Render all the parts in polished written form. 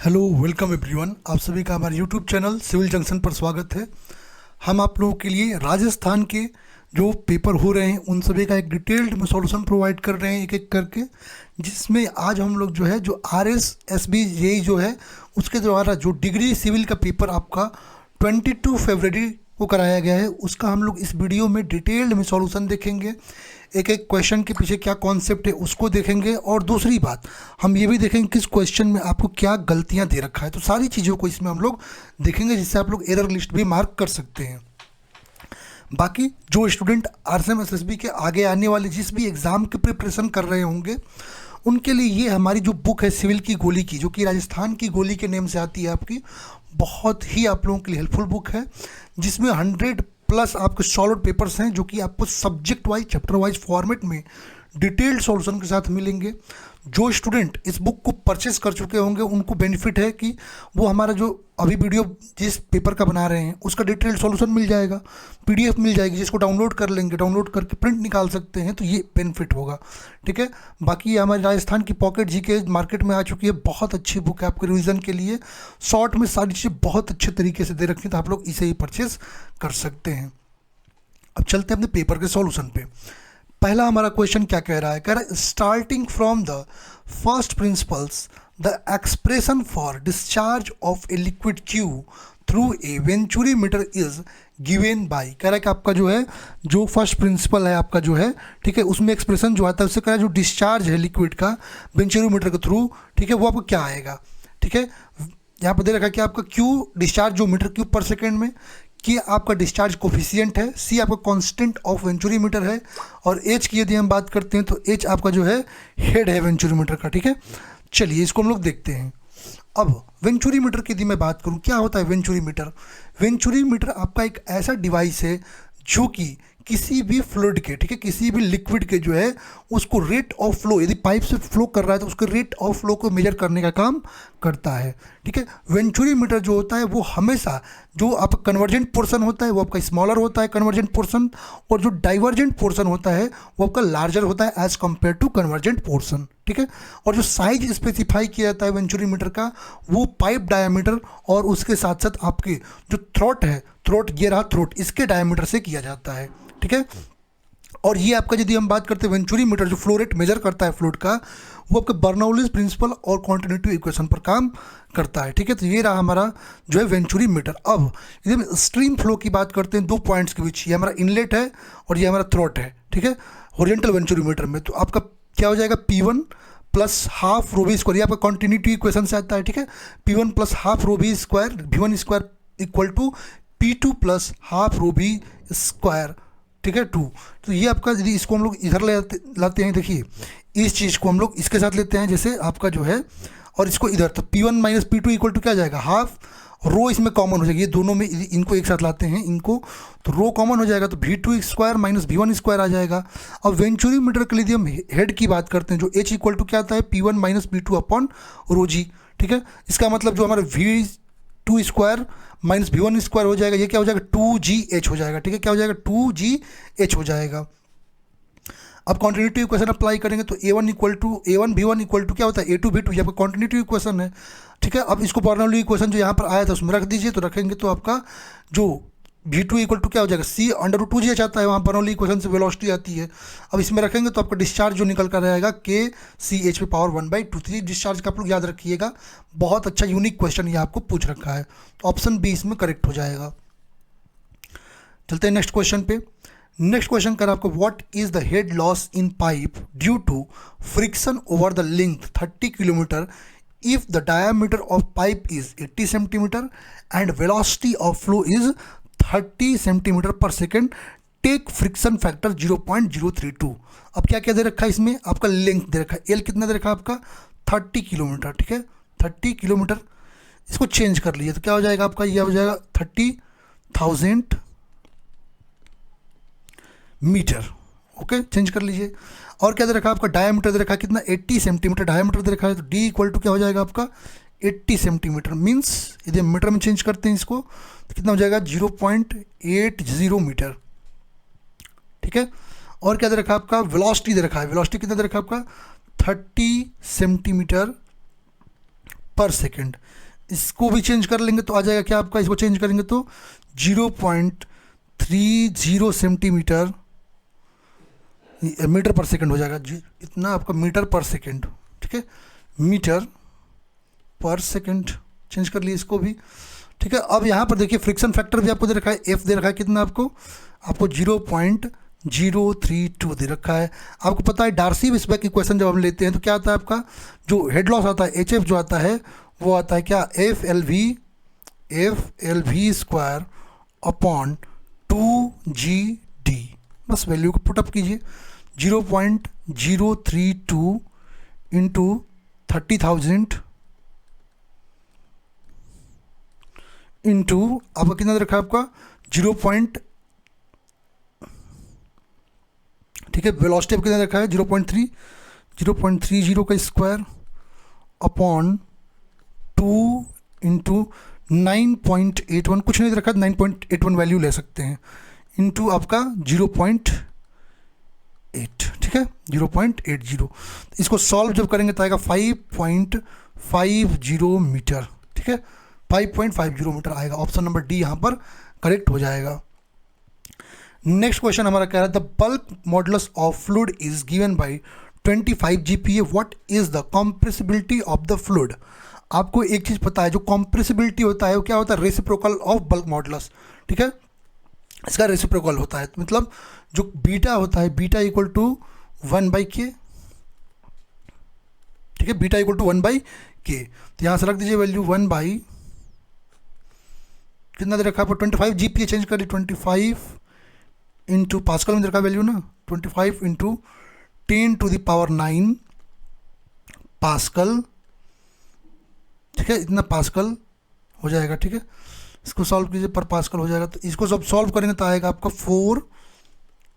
Hello welcome everyone, आप सभी का हमारे यूट्यूब चैनल सिविल जंक्शन पर स्वागत है। हम आप लोगों के लिए राजस्थान के जो पेपर हो रहे हैं उन सभी का एक डिटेल्ड में सॉल्यूशन प्रोवाइड कर रहे हैं एक एक करके, जिसमें आज हम लोग जो है जो RSSB जेई जो है उसके द्वारा जो डिग्री सिविल का पेपर आपका 22 फरवरी को कराया गया है, उसका हम लोग इस वीडियो में डिटेल्ड में सॉल्यूशन देखेंगे। एक एक क्वेश्चन के पीछे क्या कॉन्सेप्ट है उसको देखेंगे, और दूसरी बात हम ये भी देखेंगे किस क्वेश्चन में आपको क्या गलतियां दे रखा है। तो सारी चीज़ों को इसमें हम लोग देखेंगे, जिससे आप लोग एरर लिस्ट भी मार्क कर सकते हैं। बाकी जो स्टूडेंट RSM SSB के आगे आने वाले जिस भी एग्ज़ाम की प्रिपरेशन कर रहे होंगे उनके लिए ये हमारी जो बुक है सिविल की गोली की, जो कि राजस्थान की गोली के नेम से आती है आपकी, बहुत ही आप लोगों के लिए हेल्पफुल बुक है, जिसमें 100+ आपके सॉल्व पेपर्स हैं जो कि आपको subject wise chapter wise format में डिटेल्ड सॉल्यूशन के साथ मिलेंगे। जो स्टूडेंट इस बुक को परचेस कर चुके होंगे उनको बेनिफिट है कि वो हमारा जो अभी वीडियो जिस पेपर का बना रहे हैं उसका डिटेल्ड सॉल्यूशन मिल जाएगा, PDF मिल जाएगी, जिसको डाउनलोड कर लेंगे, डाउनलोड करके प्रिंट निकाल सकते हैं, तो ये बेनिफिट होगा। ठीक है, बाकी ये हमारी राजस्थान की पॉकेट GK मार्केट में आ चुकी है, बहुत अच्छी बुक है आपके रिवीजन के लिए, शॉर्ट में सारी चीज़ें बहुत अच्छे तरीके से दे रखी है, तो आप लोग इसे ही परचेस कर सकते हैं। अब चलते हैं अपने पेपर के सॉल्यूशन पे। पहला हमारा क्वेश्चन क्या कह रहा है, कह रहा है starting from the first principles the expression for discharge of a liquid Q through a venturimeter is given bye. कह रहा है कि आपका जो है जो फर्स्ट प्रिंसिपल है आपका जो है, ठीक है, उसमें एक्सप्रेशन जो आता है उससे कह रहा है जो डिस्चार्ज है लिक्विड का वेंचुरीमीटर के थ्रू, ठीक है, वो आपको क्या आएगा। ठीक है, यहाँ पर दे रखा है कि आपका क्यू डिस्चार्ज जो मीटर क्यूब पर सेकेंड में, कि आपका डिस्चार्ज कोफिशिएंट है, C आपका कांस्टेंट ऑफ वेंचुरीमीटर है, और H की यदि हम बात करते हैं तो H आपका जो है हेड है वेंचुरीमीटर का। ठीक है, चलिए इसको हम लोग देखते हैं। अब वेंचुरीमीटर की यदि मैं बात करूं, क्या होता है वेंचुरीमीटर। वेंचुरीमीटर आपका एक ऐसा डिवाइस है जो कि किसी भी फ्लूइड के, ठीक है, किसी भी लिक्विड के जो है उसको रेट ऑफ फ्लो, यदि पाइप से फ्लो कर रहा है तो उसके रेट ऑफ फ्लो को मेजर करने का काम करता है। ठीक है, वेंचुरीमीटर जो होता है वो हमेशा जो आपका कन्वर्जेंट पोर्शन होता है वो आपका स्मॉलर होता है कन्वर्जेंट पोर्शन, और जो डाइवर्जेंट पोर्शन होता है वो आपका लार्जर होता है as compare to convergent portion. ठीक है, और जो साइज स्पेसिफाई किया जाता है वेंचुरीमीटर का वो पाइप डायमीटर और उसके साथ साथ आपके जो थ्रोट है, थ्रोट ये रहा थ्रोट, इसके डायमीटर से किया जाता है। ठीक है, और ये आपका यदि हम बात करते हैं वेंचुरीमीटर जो फ्लो रेट मेजर करता है फ्लूइड का, वो आपके बर्नौलीज प्रिंसिपल और कॉन्टिन्यूटी इक्वेशन पर काम करता है। ठीक है, तो ये रहा हमारा जो है वेंचुरीमीटर। अब यदि हम स्ट्रीम फ्लो की बात करते हैं दो पॉइंट्स के बीच, ये हमारा इनलेट है और ये हमारा थ्रोट है। ठीक है, हॉरिजॉन्टल वेंचुरीमीटर में तो आपका क्या हो जाएगा, P1 plus half rho V square, ये आपका कॉन्टिन्यूटी इक्वेशन से आता है। ठीक है, P1 plus half rho V square V1 square equal to P2 plus half rho V square, ठीक है, 2। तो ये आपका यदि इसको हम लोग इधर लाते हैं, देखिए इस चीज़ को हम लोग इसके साथ लेते हैं जैसे आपका जो है, और इसको इधर, तो P1 minus P2 equal to क्या जाएगा, हाफ रो इसमें कॉमन हो जाएगी, ये दोनों में इनको एक साथ लाते हैं इनको, तो रो कॉमन हो जाएगा, तो V2 square minus V1 square आ जाएगा। अब वेंचुरीमीटर के लिए यदि हम हेड की बात करते हैं जो H इक्वल टू क्या आता है, P1 minus P2 upon rho जी। ठीक है, इसका मतलब जो हमारा V2 square minus V1 square हो जाएगा, ये क्या हो जाएगा 2GH हो जाएगा। ठीक है, क्या हो जाएगा 2GH हो जाएगा। अब कॉन्टिन्यूटी इक्वेशन अप्लाई करेंगे तो A1 equal to A1 V1 equal to क्या होता है A2 V2, ये आपका कॉन्टिन्यूटी इक्वेशन है। ठीक है, अब इसको बर्नौली इक्वेशन जो यहाँ पर आया था उसमें रख दीजिए, तो रखेंगे तो आपका जो V2 इक्वल टू क्या हो जाएगा, C अंडर 2GH आता है, वहाँ बर्नौली इक्वेशन से वेलोसिटी आती है। अब इसमें रखेंगे तो आपका डिस्चार्ज जो निकल कर रहेगा KCH पे पावर 1/2। तो डिस्चार्ज का आप लोग याद रखिएगा, बहुत अच्छा यूनिक क्वेश्चन ये आपको पूछ रखा है, तो ऑप्शन बी इसमें करेक्ट हो जाएगा। चलते हैं नेक्स्ट क्वेश्चन पे। नेक्स्ट क्वेश्चन कर आपको what is the head loss in pipe due to friction over the length 30 kilometre if the diameter of pipe is 80 centimetre and velocity of flow is 30 centimetre per second, take friction factor 0.032। अब क्या क्या दे रखा है इसमें, आपका length दे रखा है, L कितना दे रखा है आपका 30 किलोमीटर। ठीक है, 30 किलोमीटर, इसको चेंज कर लीजिए तो क्या हो जाएगा आपका, यह हो जाएगा 30,000 मीटर। ओके, चेंज कर लीजिए। और क्या दे रखा है आपका, डायमीटर दे रखा है कितना 80 सेंटीमीटर डायमीटर दे रखा है, तो D इक्वल टू क्या हो जाएगा आपका 80 सेंटीमीटर, मीन्स यदि हम मीटर में चेंज करते हैं इसको तो कितना हो जाएगा 0.80 मीटर। ठीक है, और क्या दे रखा है आपका, वेलोसिटी दे रखा है, वेलोसिटी कितना दे रखा है आपका 30 सेंटीमीटर पर सेकेंड। इसको भी चेंज कर लेंगे तो आ जाएगा क्या आपका, इसको चेंज करेंगे तो 0.30 सेंटीमीटर मीटर पर सेकेंड हो जाएगा। इतना आपका मीटर पर सेकेंड, ठीक है, मीटर पर सेकेंड चेंज कर लिए इसको भी, ठीक है। अब यहाँ पर देखिए फ्रिक्शन फैक्टर भी आपको दे रखा है, एफ दे रखा है कितना आपको 0.032 दे रखा है। आपको पता है डार्सी-वेसबैक इक्वेशन जब हम लेते हैं तो क्या आता है आपका, जो हेड लॉस आता है एच एफ जो आता है वो आता है क्या, F L V square upon 2GD। बस वैल्यू को पुटअप कीजिए, 0.032 इंटू 30,000 इंटू आपका कितना रखा है आपका 0. ठीक है, वेलोसिटी कितना रखा है 0.30 का स्क्वायर अपॉन 2 इंटू 9.81, कुछ नहीं रखा 9.81 वैल्यू ले सकते हैं, इंटू आपका 0.8, ठीक है 0.80। इसको सॉल्व जब करेंगे तो आएगा 5.50 मीटर, ठीक है 5.50 मीटर आएगा। ऑप्शन नंबर डी यहाँ पर करेक्ट हो जाएगा। नेक्स्ट क्वेश्चन हमारा कह रहा है the bulk modulus of fluid is given bye 25 GPa, what is the compressibility of the fluid. आपको एक चीज़ पता है, जो कॉम्प्रेसिबिलिटी होता है वो क्या होता है, रेसिप्रोकल ऑफ बल्क मॉडुलस, ठीक है, इसका रेसिप्रोकल होता है, मतलब जो बीटा होता है, बीटा इक्वल टू 1/k, ठीक है, बीटा इक्वल टू 1/k। तो यहाँ से रख दीजिए वैल्यू 1 बाई कितना दे रखा है आपको 25 GPa, चेंज कर ली 25 इंटू पास्कल में दे रखा वैल्यू ना, 25 इंटू 10⁹ पास्कल, ठीक है, इतना पास्कल हो जाएगा, ठीक है। इसको सॉल्व कीजिए, पर पास्कल हो जाएगा, तो इसको जब सॉल्व करेंगे तो आएगा आपका 4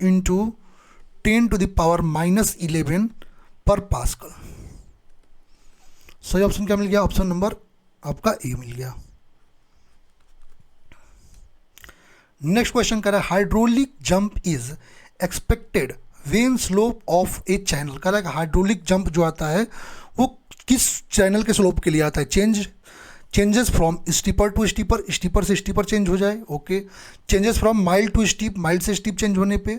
इंटू 10⁻11 पर पास्कल। सही ऑप्शन क्या मिल गया, ऑप्शन नंबर आपका ए मिल गया। नेक्स्ट क्वेश्चन कह रहा है hydraulic jump is expected when slope of A channel. कह रहा है हाइड्रोलिक जंप जो आता है वो किस चैनल के स्लोप के लिए आता है, changes from steeper to steeper, steeper से स्टीपर चेंज हो जाए, okay. Changes from mild to steep, mild से स्टीप चेंज होने पे,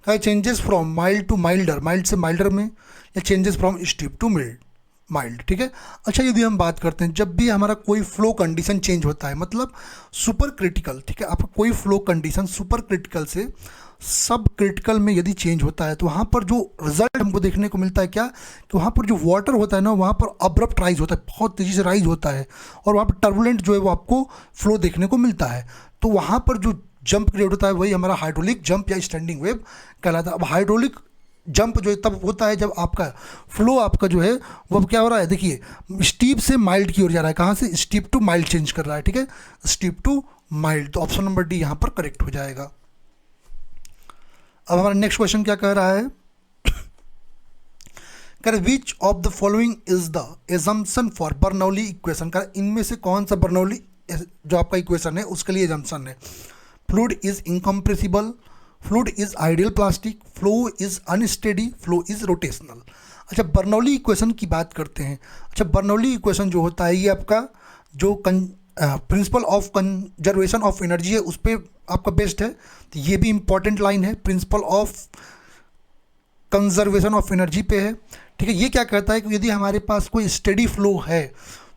कहा changes from mild to milder, mild से माइल्डर में, या changes from steep to mild, ठीक है। अच्छा, यदि हम बात करते हैं जब भी हमारा कोई फ्लो कंडीशन चेंज होता है, मतलब सुपर क्रिटिकल, ठीक है, आपका कोई फ्लो कंडीशन सुपर क्रिटिकल से सब क्रिटिकल में यदि चेंज होता है तो वहाँ पर जो रिजल्ट हमको देखने को मिलता है क्या, कि वहाँ पर जो वाटर होता है ना, वहाँ पर अब्रप्ट राइज होता है, बहुत तेज़ी से राइज होता है, और वहाँ पर टर्बुलेंट जो है वो आपको फ्लो देखने को मिलता है। तो वहाँ पर जो जंप क्रिएट होता है वही हमारा हाइड्रोलिक जंप या स्टैंडिंग वेव कहलाता है। अब हाइड्रोलिक जंप जो है तब होता है जब आपका फ्लो आपका जो है वो क्या हो रहा है, देखिए स्टीप से माइल्ड की ओर जा रहा है, कहाँ से, स्टीप टू माइल्ड चेंज कर रहा है, ठीक है, स्टीप टू माइल्ड। तो ऑप्शन नंबर डी यहाँ पर करेक्ट हो जाएगा। अब हमारा नेक्स्ट क्वेश्चन क्या कह रहा है, कह रहे विच of the following is the assumption for Bernoulli equation. कह रहे इनमें से कौन सा बर्नौली जो आपका इक्वेशन है उसके लिए एजम्पशन है। Fluid is incompressible, fluid is ideal plastic, flow is unsteady, flow is rotational. अच्छा, बर्नौली इक्वेशन की बात करते हैं। अच्छा, बर्नौली इक्वेशन जो होता है ये आपका जो principle of conservation of energy है उस पर आपका बेस्ड है, तो ये भी इंपॉर्टेंट लाइन है, principle of conservation of energy पे है, ठीक है। ये क्या कहता है कि यदि हमारे पास कोई स्टेडी फ्लो है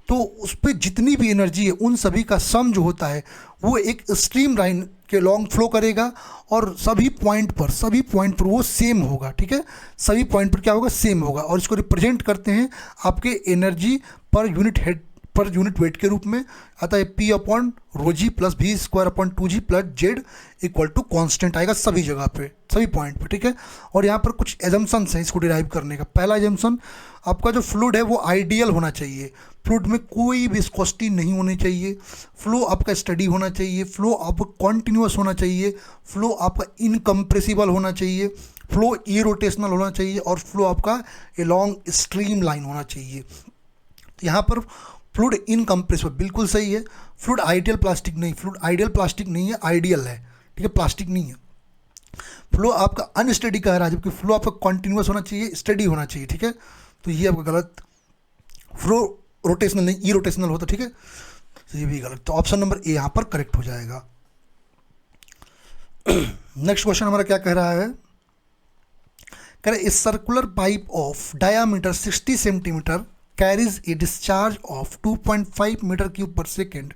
तो उस पर जितनी भी एनर्जी है उन सभी का सम जो होता है वो एक स्ट्रीम लाइन के लॉन्ग फ्लो करेगा, और सभी पॉइंट पर वो सेम होगा, ठीक है, सभी पॉइंट पर क्या होगा, सेम होगा, और इसको रिप्रेजेंट करते हैं आपके एनर्जी पर यूनिट वेट के रूप में आता है P upon rho G plus V square upon 2G plus Z equal to constant आएगा सभी जगह पे, सभी पॉइंट पे, ठीक है। और यहाँ पर कुछ एजम्पशंस हैं इसको डिराइव करने का। पहला एजम्पशन, आपका जो फ्लूइड है वो आइडियल होना चाहिए, फ्लूइड में कोई विस्कोसिटी नहीं होनी चाहिए, फ्लो आपका स्टडी होना चाहिए, फ्लो आपका कॉन्टिन्यूस होना चाहिए, फ्लो आपका इनकम्प्रेसिबल होना चाहिए, फ्लो इरोटेशनल होना चाहिए, और फ्लो आपका एलॉन्ग स्ट्रीम लाइन होना चाहिए। तो यहाँ पर फ्लूइड इनकम्प्रेसिबल बिल्कुल सही है, फ्लूइड आइडियल प्लास्टिक नहीं, फ्लूइड आइडियल प्लास्टिक नहीं है, आइडियल है, ठीक है, प्लास्टिक नहीं है। फ्लो आपका अनस्टडी कह रहा है, जबकि फ्लो आपका कॉन्टिन्यूस होना चाहिए, स्टडी होना चाहिए, ठीक है। तो ये आपका गलत, फ्लो रोटेशनल नहीं, ई रोटेशनल होता, ठीक है। तो ये भी गलत, तो ऑप्शन नंबर ए यहाँ पर करेक्ट हो जाएगा। नेक्स्ट क्वेश्चन हमारा क्या कह रहा है, कह रहा है circular pipe of diameter 60 centimetre carries a discharge of 2.5 metre cube per second,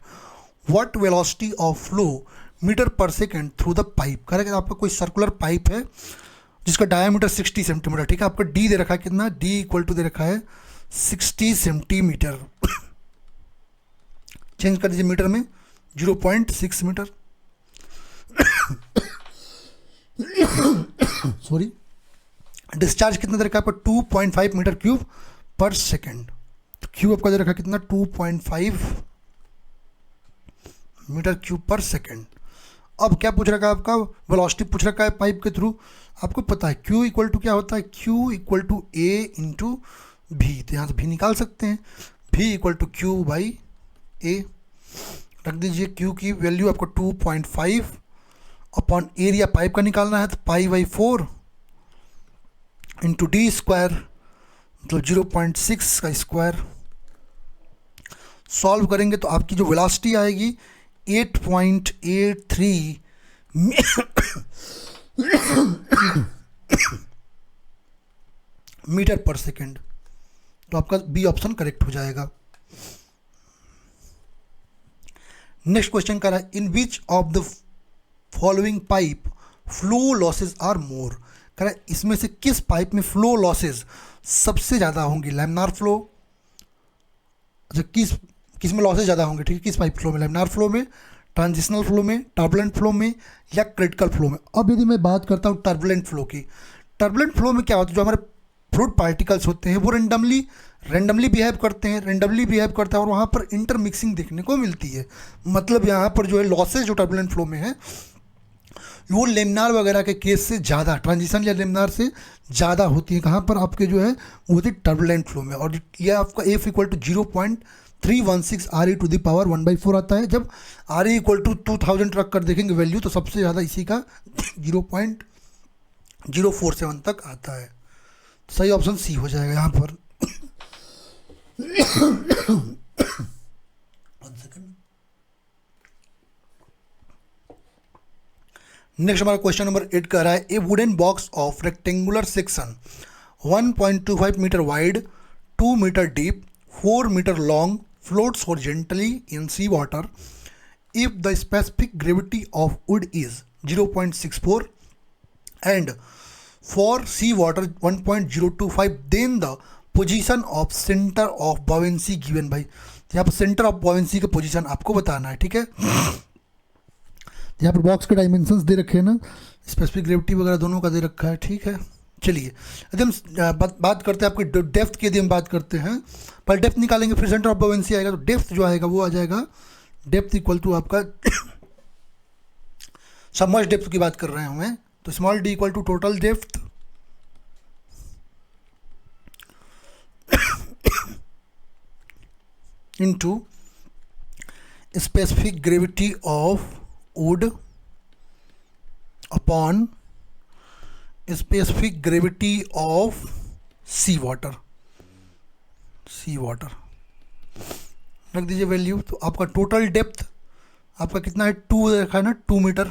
what velocity of flow metre per second through the pipe. कह रहा है कि आपका कोई सर्कुलर पाइप है जिसका डायामीटर 60 सेंटीमीटर, ठीक है, आपका डी दे रखा है कितना, डी इक्वल टू दे रखा है 60 सेंटीमीटर, चेंज कर दीजिए मीटर में 0.6 मीटर, सॉरी, डिस्चार्ज कितना दे रखा है आपका 2.5 मीटर क्यूब पर सेकेंड, तो क्यूब आपका दे रखा है कितना 2.5 मीटर क्यूब पर सेकेंड। अब क्या पूछ रखा है आपका, वेलोसिटी पूछ रखा है पाइप के थ्रू, आपको पता है Q इक्वल टू क्या होता है, Q equal to A into V, तो यहाँ से भी निकाल सकते हैं, V equal to Q by A, रख दीजिए Q की वैल्यू आपको 2.5 अपॉन एरिया पाइप का निकालना है तो pi by 4 into D square, मतलब 0.6 का स्क्वायर, सॉल्व करेंगे तो आपकी जो वेलोसिटी आएगी 8.83 मीटर पर सेकेंड, तो आपका बी ऑप्शन करेक्ट हो जाएगा। नेक्स्ट क्वेश्चन कर रहा है in which of the following pipe flow losses are more, कह रहा है इसमें से किस पाइप में फ्लो लॉसेज सबसे ज़्यादा होंगी, लैमिनार फ्लो, अच्छा किस में लॉसेज ज़्यादा होंगे, ठीक है, किस पाइप फ्लो में, लैमिनार फ्लो में, ट्रांजिशनल फ्लो में, टर्बुलेंट फ्लो में या क्रिटिकल फ्लो में। अब यदि मैं बात करता हूँ टर्बुलेंट फ्लो की, टर्बुलेंट फ्लो में क्या होता है, जो हमारे फ्लूइड पार्टिकल्स होते हैं वो रेंडमली बिहेव करते हैं और वहाँ पर इंटरमिक्सिंग देखने को मिलती है, मतलब यहाँ पर जो है लॉसेज जो टर्बुलेंट फ्लो में है वो लेमिनार वगैरह के केस से ज़्यादा, ट्रांजिशन या लेमिनार से ज़्यादा होती है, कहाँ पर आपके जो है वो होती है टर्बुलेंट फ्लो में, और ये आपका F equal to 0.316 RE to the power 1/4 आता है। जब RE इक्वल टू 2000 रख कर देखेंगे वैल्यू तो सबसे ज़्यादा इसी का 0.047 तक आता है, सही ऑप्शन सी हो जाएगा यहाँ पर। नेक्स्ट हमारा क्वेश्चन नंबर 8 कह रहा है a wooden box of rectangular section 1.25 metre wide, 2 metre deep, 4 metre long floats horizontally in sea water if the specific gravity of wood is 0.64 and for sea water 1.025 then the position of center of buoyancy given by, यहाँ पर centre of buoyancy का position आपको बताना है, ठीक है। यहाँ पर बॉक्स के डायमेंशंस दे रखे हैं ना, स्पेसिफिक ग्रेविटी वगैरह दोनों का दे रखा है, ठीक है। चलिए यदि हम बात करते हैं आपकी डेप्थ की, यदि हम बात करते हैं पर डेप्थ निकालेंगे फिर सेंटर ऑफ बुओयेंसी आएगा, तो डेप्थ जो आएगा वो आ जाएगा डेप्थ इक्वल टू आपका सबमर्ज डेप्थ की बात कर रहे हैं हमें, तो small D equal to total depth into specific gravity of wood upon specific gravity of sea water रख दीजिए वैल्यू, तो आपका टोटल डेप्थ आपका कितना है 2 रखा है ना, 2 मीटर,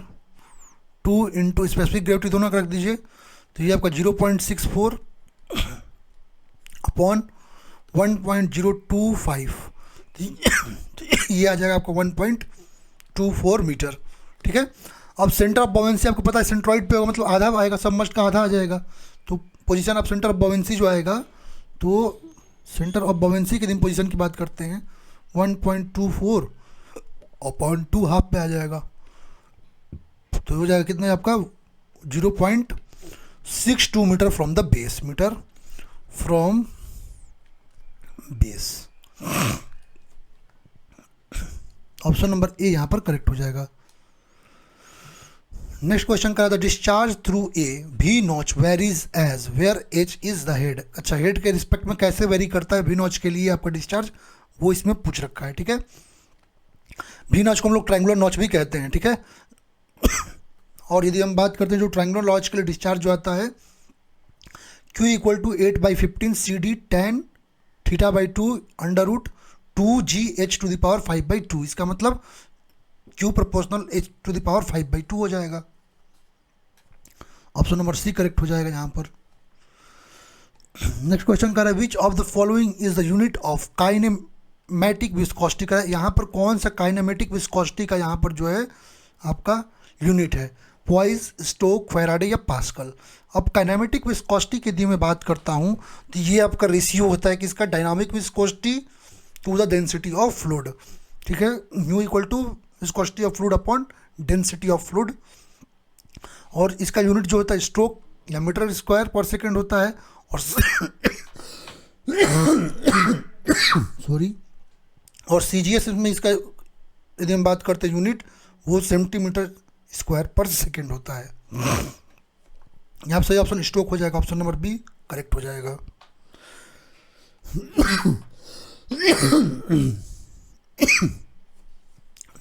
2 इंटू स्पेसिफिक ग्रेविटी दोनों का रख दीजिए, तो ये आपका 0.64 अपॉन 1.025, ये आ जाएगा आपका 1.24 मीटर, ठीक है। अब सेंटर ऑफ बुओयेंसी आपको पता है सेंट्रॉइड पे होगा, मतलब आधा आएगा, सबमर्ज्ड का आधा आ जाएगा, तो पोजीशन ऑफ सेंटर ऑफ बुओयेंसी जो आएगा, तो सेंटर ऑफ बुओयेंसी के दिन पोजीशन की बात करते हैं 1.24 अपॉन 2 हाफ पे आ जाएगा, तो हो जाएगा कितना आपका 0.62 metre from the base, metre from base. Option number A यहाँ पर करेक्ट हो जाएगा। नेक्स्ट क्वेश्चन करा था discharge through A V notch varies as where H is the head, अच्छा हेड के रिस्पेक्ट में कैसे वेरी करता है भी नॉच के लिए आपका डिस्चार्ज, वो इसमें पूछ रखा है, ठीक है। भी नॉच को हम लोग ट्रायंगुलर नॉच भी कहते हैं, ठीक है। और यदि हम बात करते हैं जो ट्रायंगुलर नॉच के लिए डिस्चार्ज जो आता है Q equal to 8/15 CD tan θ/2 under root 2gh⁵/2, इसका मतलब Q प्रोपोर्शनल h⁵/2 हो जाएगा। ऑप्शन नंबर सी करेक्ट हो जाएगा यहाँ पर। नेक्स्ट क्वेश्चन कर रहा है विच of the following is the unit of kinematic viscosity का, यहाँ पर कौन सा काइनेमेटिक विस्कोसिटी का यहाँ पर जो है आपका यूनिट है, पॉइस, स्टोक, फैराडे या पास्कल। अब काइनेमेटिक विस्कोसिटी की यदि मैं बात करता हूँ तो ये आपका रेशियो होता है किसका, dynamic viscosity to the density of fluid, ठीक है, mu equal to viscosity of fluid upon density of fluid. और इसका यूनिट जो होता है स्ट्रोक या मीटर स्क्वायर पर सेकेंड होता है, और सॉरी, और CGS में इसका यदि हम बात करते हैं यूनिट, वो सेंटीमीटर स्क्वायर पर सेकेंड होता है। यहाँ पर सही ऑप्शन स्ट्रोक हो जाएगा, ऑप्शन नंबर बी करेक्ट हो जाएगा।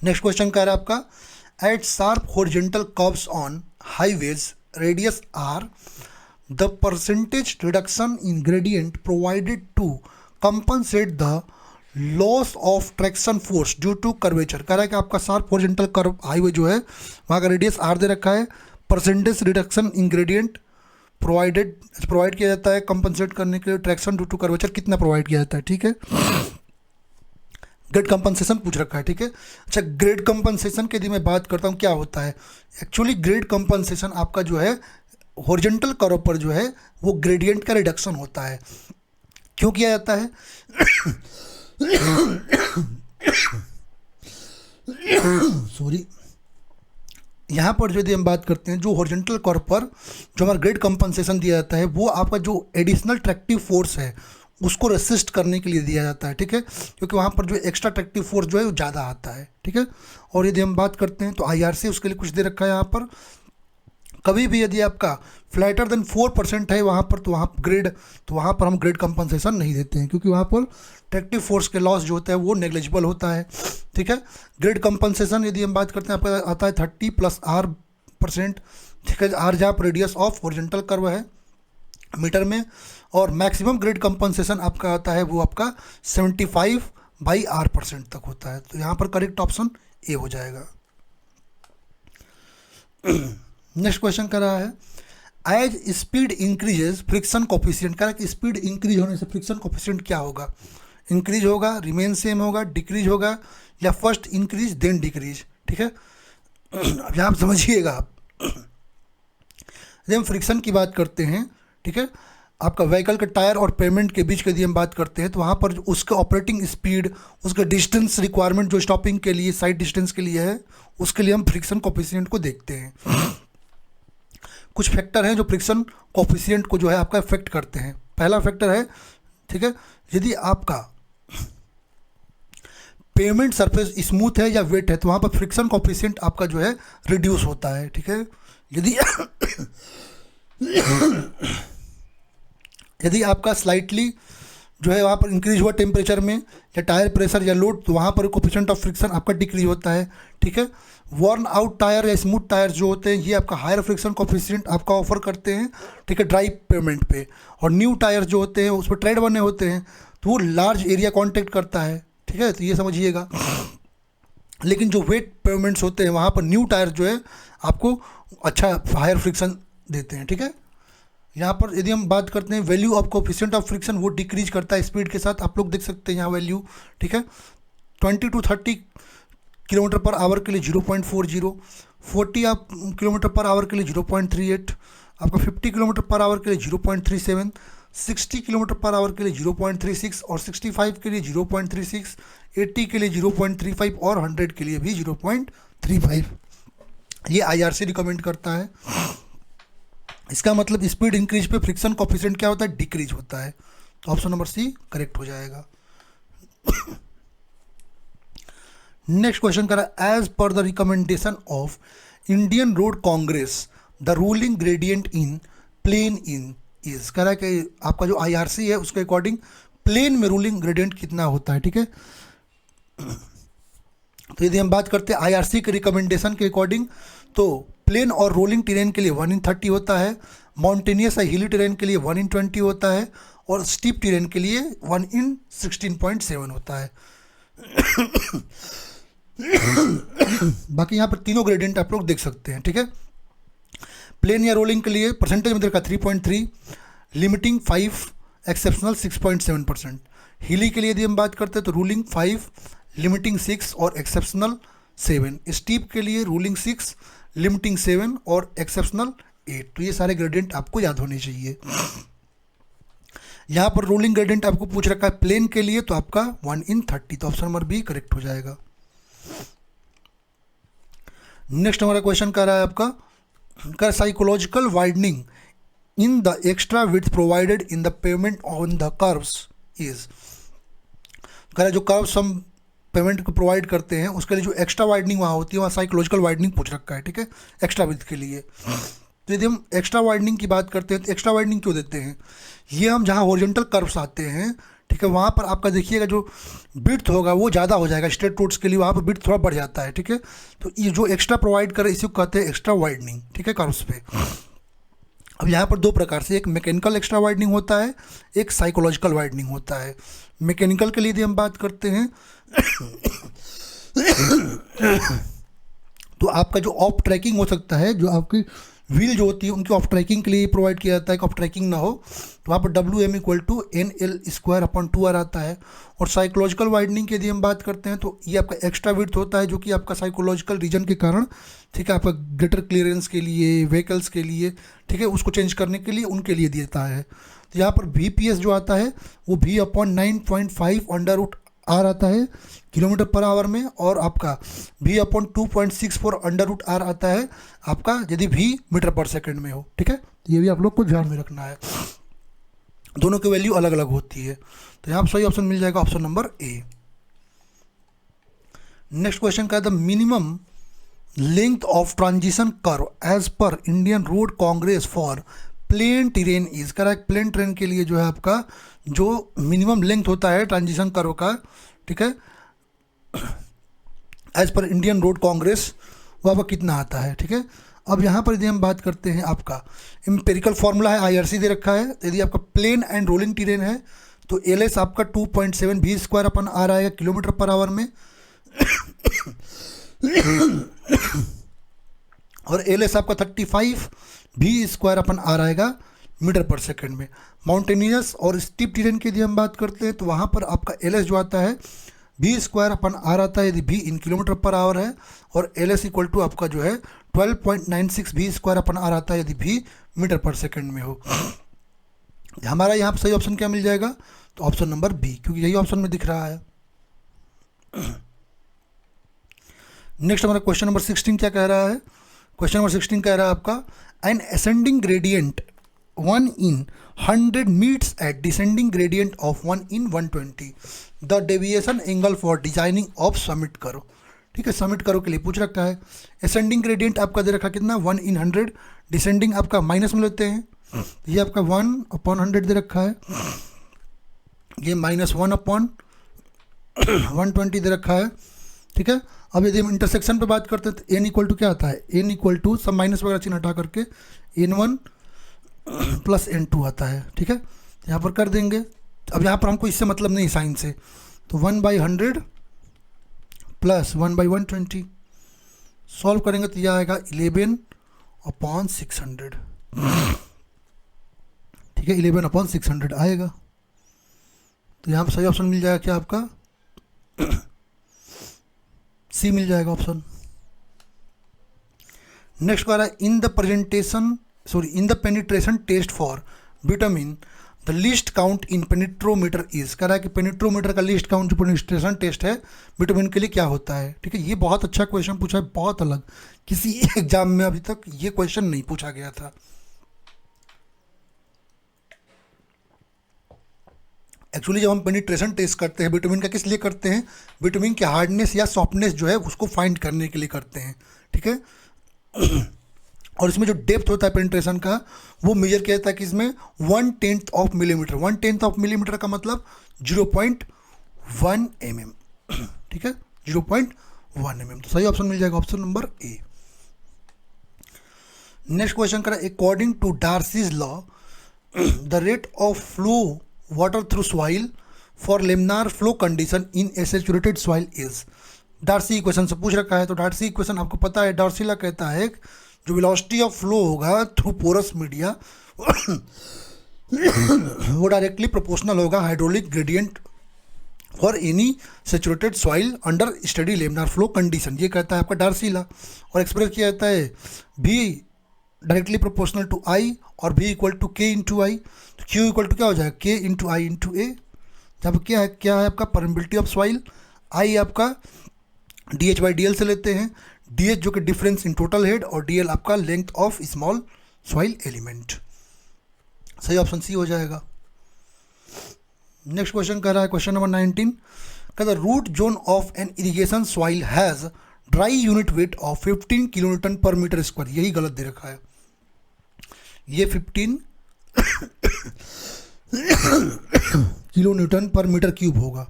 नेक्स्ट क्वेश्चन कह रहा है आपका at sharp horizontal curves on highways radius R the percentage reduction in gradient provided to compensate the loss of traction force due to curvature. कह रहा है कि आपका शार्प हॉरिजॉन्टल कर्व हाईवे जो है वहाँ का रेडियस आर दे रखा है, percentage reduction in gradient provide किया जाता है कंपनसेट करने के लिए ट्रैक्शन ड्यू टू कर्वेचर कितना प्रोवाइड किया जाता है, ठीक है। ग्रेड कंपनसेशन पूछ रखा है, ठीक है। अच्छा, ग्रेड कंपनसेशन की यदि मैं बात करता हूँ क्या होता है, एक्चुअली ग्रेड कंपनसेशन आपका जो है हॉरिजॉन्टल कर्व पर जो है वो ग्रेडियंट का रिडक्शन होता है। क्यों किया जाता है सॉरी, यहाँ पर यदि हम बात करते हैं जो हॉरिजॉन्टल कर्व पर जो हमारा ग्रेड कंपनसेशन दिया जाता है वो आपका जो एडिशनल ट्रैक्टिव फोर्स है उसको रेसिस्ट करने के लिए दिया जाता है, ठीक है, क्योंकि वहाँ पर जो एक्स्ट्रा ट्रैक्टिव फोर्स जो है वो ज़्यादा आता है, ठीक है। और यदि हम बात करते हैं तो IRC उसके लिए कुछ दे रखा है यहाँ पर, कभी भी यदि आपका फ्लैटर देन 4% है वहाँ पर तो वहाँ पर हम ग्रेड कंपनसेशन नहीं देते हैं, क्योंकि वहाँ पर ट्रैक्टिव फोर्स के लॉस जो होता है वो नेग्लिजिबल होता है, ठीक है। ग्रेड कंपनसेशन यदि हम बात करते हैं आपका आता है 30 + R%, ठीक है, आर जहाँ पर रेडियस ऑफ हॉरिजॉन्टल कर्व है मीटर में, और मैक्सिमम ग्रेड कंपनसेशन आपका आता है वो आपका 75/R% तक होता है। तो यहाँ पर करेक्ट ऑप्शन ए हो जाएगा। नेक्स्ट क्वेश्चन कर रहा है as speed increases friction coefficient, कह रहा है कि स्पीड इंक्रीज होने से फ्रिक्शन कोफिशिएंट क्या होगा, इंक्रीज होगा, रिमेन सेम होगा, डिक्रीज होगा, या फर्स्ट इंक्रीज देन डिक्रीज, ठीक है। अब यहाँ समझिएगा आप, यदि हम फ्रिक्शन की बात करते हैं, ठीक है, आपका व्हीकल के टायर और पेमेंट के बीच यदि हम बात करते हैं तो वहाँ पर उसका ऑपरेटिंग स्पीड, उसका डिस्टेंस रिक्वायरमेंट जो स्टॉपिंग के लिए साइड डिस्टेंस के लिए है उसके लिए हम फ्रिक्शन कोफिशिएंट को देखते हैं। कुछ फैक्टर हैं जो फ्रिक्शन कोफिशिएंट को जो है आपका इफेक्ट करते हैं। पहला फैक्टर है, ठीक है, यदि आपका पेमेंट सरफेस स्मूथ है या वेट है तो वहाँ पर फ्रिक्शन कोफिशिएंट आपका जो है रिड्यूस होता है, ठीक है। यदि आपका स्लाइटली जो है वहाँ पर इंक्रीज हुआ टेम्परेचर में या टायर प्रेशर या लोड तो वहाँ पर कोफिशिएंट ऑफ फ्रिक्शन आपका डिक्रीज होता है, ठीक है। वर्न आउट टायर या स्मूथ टायर जो होते हैं ये आपका हायर फ्रिक्शन कोफिशिएंट आपका ऑफर करते हैं, ठीक है, ड्राई पेमेंट पे, और न्यू टायर जो होते हैं उस पर ट्रेड बने होते हैं तो वो लार्ज एरिया कॉन्टेक्ट करता है, ठीक है, तो ये समझिएगा। लेकिन जो वेट पेमेंट्स होते हैं वहाँ पर न्यू टायर जो है आपको अच्छा हायर फ्रिक्शन देते हैं, ठीक है। यहाँ पर यदि हम बात करते हैं value of coefficient of friction वो डिक्रीज करता है स्पीड के साथ, आप लोग देख सकते हैं यहाँ वैल्यू, ठीक है। 20 to 30 km/h के लिए 0.40, 40 km/h के लिए 0.38, आपका 50 km/h के लिए 0.37, 60 km/h के लिए 0.36 और 65 के लिए 0.36, 80 के लिए 0.35 और 100 के लिए भी 0.35। ये IRC रिकमेंड करता है। इसका मतलब स्पीड इंक्रीज पे फ्रिक्शन कोफिशिएंट क्या होता है, डिक्रीज होता है। तो ऑप्शन नंबर सी करेक्ट हो जाएगा। नेक्स्ट क्वेश्चन करा as per the recommendation of Indian Road Congress the ruling gradient in plain in is, कह रहा है कि आपका जो IRC है उसके अकॉर्डिंग प्लेन में रूलिंग ग्रेडियंट कितना होता है, ठीक है। तो यदि हम बात करते हैं IRC के रिकमेंडेशन के अकॉर्डिंग तो प्लेन और रोलिंग टेरेन के लिए 1/30 होता है, माउंटेनियस या हिली टेरेन के लिए 1/20 होता है, और स्टीप टेरेन के लिए 1/16.7 होता है। बाकी यहाँ पर तीनों ग्रेडियंट आप लोग देख सकते हैं, ठीक है। प्लेन या रोलिंग के लिए परसेंटेज में देखा 3.3, लिमिटिंग 5, एक्सेप्शनल 6.7%। हिली के लिए यदि हम बात करते हैं तो रूलिंग 5, लिमिटिंग 6 और एक्सेप्शनल 7। स्टीप के लिए रूलिंग 6, लिमिटिंग 7 और एक्सेप्शनल 8। तो ये सारे ग्रेडियंट आपको याद होने चाहिए। यहाँ पर रूलिंग ग्रेडियंट आपको पूछ रखा है प्लेन के लिए, तो आपका 1/30, तो ऑप्शन नंबर बी करेक्ट हो जाएगा। नेक्स्ट हमारा क्वेश्चन कह रहा है आपका psychological widening in the extra width provided in the payment on the curves is. कह रहा है जो कर्व्स हम पेमेंट को प्रोवाइड करते हैं उसके लिए जो एक्स्ट्रा वाइडनिंग वहाँ होती है वहाँ साइकोलॉजिकल वाइडनिंग पूछ रखा है, ठीक है, एक्स्ट्रा विड्थ के लिए। तो यदि हम एक्स्ट्रा वाइडनिंग की बात करते हैं तो एक्स्ट्रा वाइडनिंग क्यों देते हैं, ये हम जहाँ हॉरिजॉन्टल कर्व्स आते हैं, ठीक है, वहाँ पर आपका देखिएगा जो विड्थ होगा वो ज़्यादा हो जाएगा स्ट्रेट रोड्स के लिए, वहाँ पर विड्थ थोड़ा बढ़ जाता है, ठीक है। तो ये जो एक्स्ट्रा प्रोवाइड करे इसी को कहते हैं एक्स्ट्रा वाइडनिंग, ठीक है, कर्व्स पे। अब यहाँ पर दो प्रकार से, एक मैकेनिकल एक्स्ट्रा वाइडनिंग होता है, एक साइकोलॉजिकल वाइडनिंग होता है। मैकेनिकल के लिए यदि हम बात करते हैं तो आपका जो ऑफ ट्रैकिंग हो सकता है, जो आपकी व्हील जो होती है उनकी ऑफ ट्रैकिंग के लिए प्रोवाइड किया जाता है कि ऑफ ट्रैकिंग ना हो, तो वहाँ पर WM=NL² आता है। और साइकोलॉजिकल वाइडनिंग की यदि हम बात करते हैं तो ये आपका एक्स्ट्रा विड्थ होता है जो कि आपका साइकोलॉजिकल रीजन के कारण, ठीक है, आपका ग्रेटर क्लियरेंस के लिए, व्हीकल्स के लिए, ठीक है, उसको चेंज करने के लिए उनके लिए देता है। तो यहाँ पर VPS जो आता है वो V/9.5 √R आता है किलोमीटर पर आवर में, और आपका V/2.64 √R आता है आपका यदि V मीटर पर सेकंड में हो, ठीक है। तो ये भी आप लोग को ध्यान में रखना है, दोनों की वैल्यू अलग अलग होती है। तो यहाँ पर सही ऑप्शन मिल जाएगा option number A. Next question का है the minimum length of transition curve as per Indian Road Congress for plain terrain is. कह रहा है प्लेन ट्रेन के लिए जो है आपका जो मिनिमम लेंथ होता है ट्रांजिशन कर्व का, ठीक है, as per Indian Road Congress वो आपका कितना आता है, ठीक है। अब यहाँ पर यदि हम बात करते हैं, आपका एम्पेरिकल फार्मूला है, IRC दे रखा है। यदि आपका प्लेन एंड रोलिंग टेरेन है तो LS आपका 2.7 V²/R आएगा किलोमीटर पर आवर में और LS आपका 35 V²/R आएगा मीटर पर सेकंड में। माउंटेनियस और स्टीप टेरेन की यदि हम बात करते हैं तो वहाँ पर आपका LS जो आता है V²/R आता है यदि V इन किलोमीटर पर आवर है, और LS = आपका जो है 12.96 V²/R आता है यदि V मीटर पर सेकंड में हो। हमारा यहाँ पर सही ऑप्शन क्या मिल जाएगा, तो ऑप्शन नंबर बी, क्योंकि यही ऑप्शन में दिख रहा है। नेक्स्ट हमारा क्वेश्चन नंबर 16 क्या कह रहा है, क्वेश्चन नंबर 16 कह रहा है आपका N ascending gradient 1/100 meets eight descending gradient of 1/120 the deviation angle for designing of summit करो, ठीक है, समिट करो के लिए पूछ रखा है। असेंडिंग ग्रेडियंट आपका दे रखा कितना 1/100, डिसेंडिंग आपका माइनस में लेते हैं, ये आपका 1/100 दे रखा है, ये -1/120 दे रखा है, ठीक है। अब यदि हम इंटरसेक्शन पे बात करते हैं तो n = क्या आता है, n = सब माइनस वगैरह चिन्ह हटा करके n1 + n2 आता है, ठीक है, यहाँ पर कर देंगे। अब यहाँ पर हमको इससे मतलब नहीं साइन से, तो 1/100 + 1/120 सॉल्व करेंगे तो यह आएगा 11/600, ठीक है, 11/600 आएगा। तो यहाँ पर सही ऑप्शन मिल जाएगा क्या आपका, सी मिल जाएगा ऑप्शन। नेक्स्ट कह रहा है in the penetration test for bitumen the least count in penetrometer is. कह रहा है कि पेनिट्रोमीटर का लीस्ट काउंट जो पेनिट्रेशन टेस्ट है विटामिन के लिए क्या होता है, ठीक है। ये बहुत अच्छा क्वेश्चन पूछा है, बहुत अलग, किसी एग्जाम में अभी तक ये क्वेश्चन नहीं पूछा गया था। एक्चुअली जब हम पेनिट्रेशन टेस्ट करते हैं विटामिन का किस लिए करते हैं, विटामिन की हार्डनेस या सॉफ्टनेस जो है उसको फाइंड करने के लिए करते हैं, ठीक है। और इसमें जो डेप्थ होता है पेनिट्रेशन का वो मेजर किया जाता है कि इसमें 1/10 ऑफ मिलीमीटर, 1/10 ऑफ मिलीमीटर का मतलब 0.1 mm, ठीक है, 0.1 mm। तो सही ऑप्शन मिल जाएगा option number A. Next question करा according to Darcy's law the rate of flow water through soil for laminar flow condition in a saturated soil is. Darcy equation से पूछ रखा है, तो डार्सी इक्वेशन आपको पता है, डार्सी लॉ कहता है जो वेलोसिटी ऑफ फ्लो होगा थ्रू पोरस मीडिया वो डायरेक्टली प्रोपोर्शनल होगा hydraulic gradient for any saturated soil under study laminar flow condition. ये कहता है आपका डार्सी लॉ। और एक्सप्रेस किया जाता है भी डायरेक्टली प्रोपोर्शनल टू आई और भी इक्वल टू के इंटू आई। तो क्यू इक्वल टू क्या हो जाएगा, के इंटू आई इंटू ए। जहाँ पर क्या है आपका परमिबिलिटी ऑफ सॉइल, आई आपका D H by D L से लेते हैं, डी एच जो कि डिफरेंस इन टोटल हेड और डी एल आपका length of small soil element. सही ऑप्शन सी हो जाएगा। नेक्स्ट क्वेश्चन कह रहा है क्वेश्चन नंबर 19, कहता है root zone of an irrigation soil has dry unit weight of 15 kilonewton per metre square. यही गलत दे रखा है, ये 15 किलोन्यूटन पर मीटर क्यूब होगा।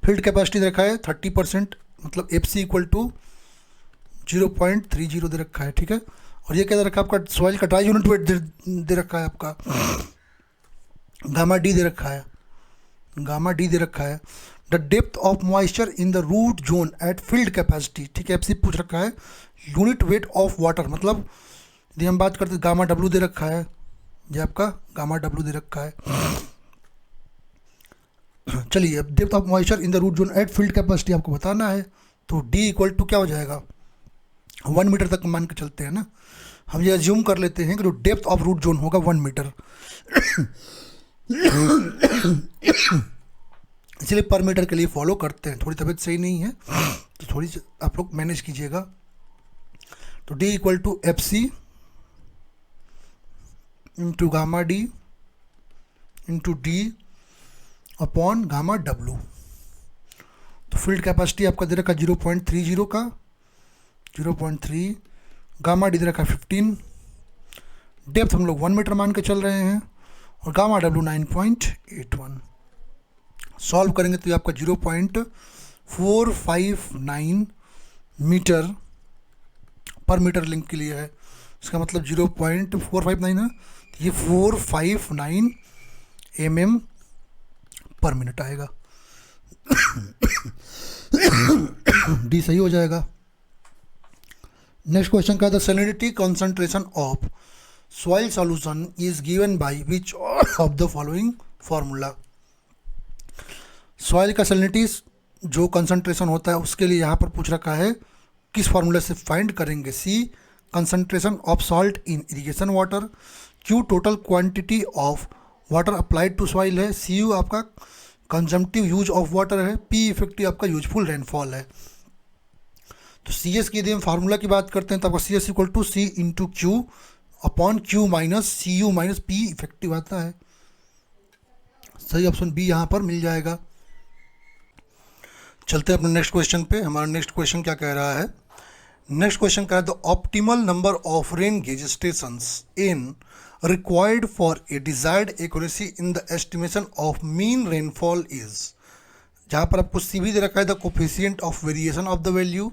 फील्ड कैपेसिटी दे रखा है 30%, मतलब एफ सी इक्वल टू 0.30 दे रखा है, ठीक है। और ये क्या दे रखा है आपका, सॉइल का ड्राई यूनिट वेट दे रखा है आपका, गामा डी दे रखा है, गामा डी दे रखा है। The depth of moisture in the root zone at field capacity, ठीक है, एफ सी पूछ रखा है। यूनिट वेट ऑफ वाटर, मतलब यदि हम बात करते हैं गामा डब्ल्यू दे रखा है, ये आपका गामा डब्ल्यू दे रखा है। चलिए अब depth of moisture in the root zone at field capacity आपको बताना है, तो डी इक्वल टू क्या हो जाएगा, 1 मीटर तक मान के चलते हैं ना। हम ये अज्यूम कर लेते हैं कि जो डेप्थ ऑफ रूट जोन होगा 1 मीटर इसलिए पर मीटर के लिए फॉलो करते हैं। थोड़ी तबीयत सही नहीं है तो थोड़ी आप लोग मैनेज कीजिएगा। तो D equal to F C into gamma D into D upon gamma W. तो फील्ड कैपेसिटी आपका दे रखा 0.30 का 0.3, गामा डी दे रखा 15, डेप्थ हम लोग 1 मीटर मान के चल रहे हैं और गामा डब्लू 9.81। सॉल्व करेंगे तो ये आपका 0.459 मीटर पर मीटर लिंक के लिए है। इसका मतलब 0.459 है, तो ये 459 mm पर मिनट आएगा। डी सही हो जाएगा। नेक्स्ट क्वेश्चन का, the salinity concentration of soil solution is given by which of the following formula. Soil का सैलिनिटी जो कंसंट्रेशन होता है उसके लिए यहाँ पर पूछ रखा है, किस फार्मूला से फाइंड करेंगे। C concentration of salt in irrigation water, Q total quantity of water applied to soil है, सी यू आपका कंजम्पटिव यूज ऑफ वाटर है, पी इफेक्टिव आपका यूजफुल रेनफॉल है। तो सी एस की यदि हम फार्मूला की बात करते हैं तो आपका C S equal to C into Q upon Q minus C U minus P effective आता है। सही ऑप्शन बी यहाँ पर मिल जाएगा। चलते हैं अपने नेक्स्ट क्वेश्चन पे। हमारा नेक्स्ट क्वेश्चन क्या कह रहा है, नेक्स्ट क्वेश्चन कह रहा है the optimal number of rain gauge stations in required for a desired accuracy in the estimation of mean rainfall is। जहाँ पर आपको सी भी दे रखा है the coefficient of variation of the value,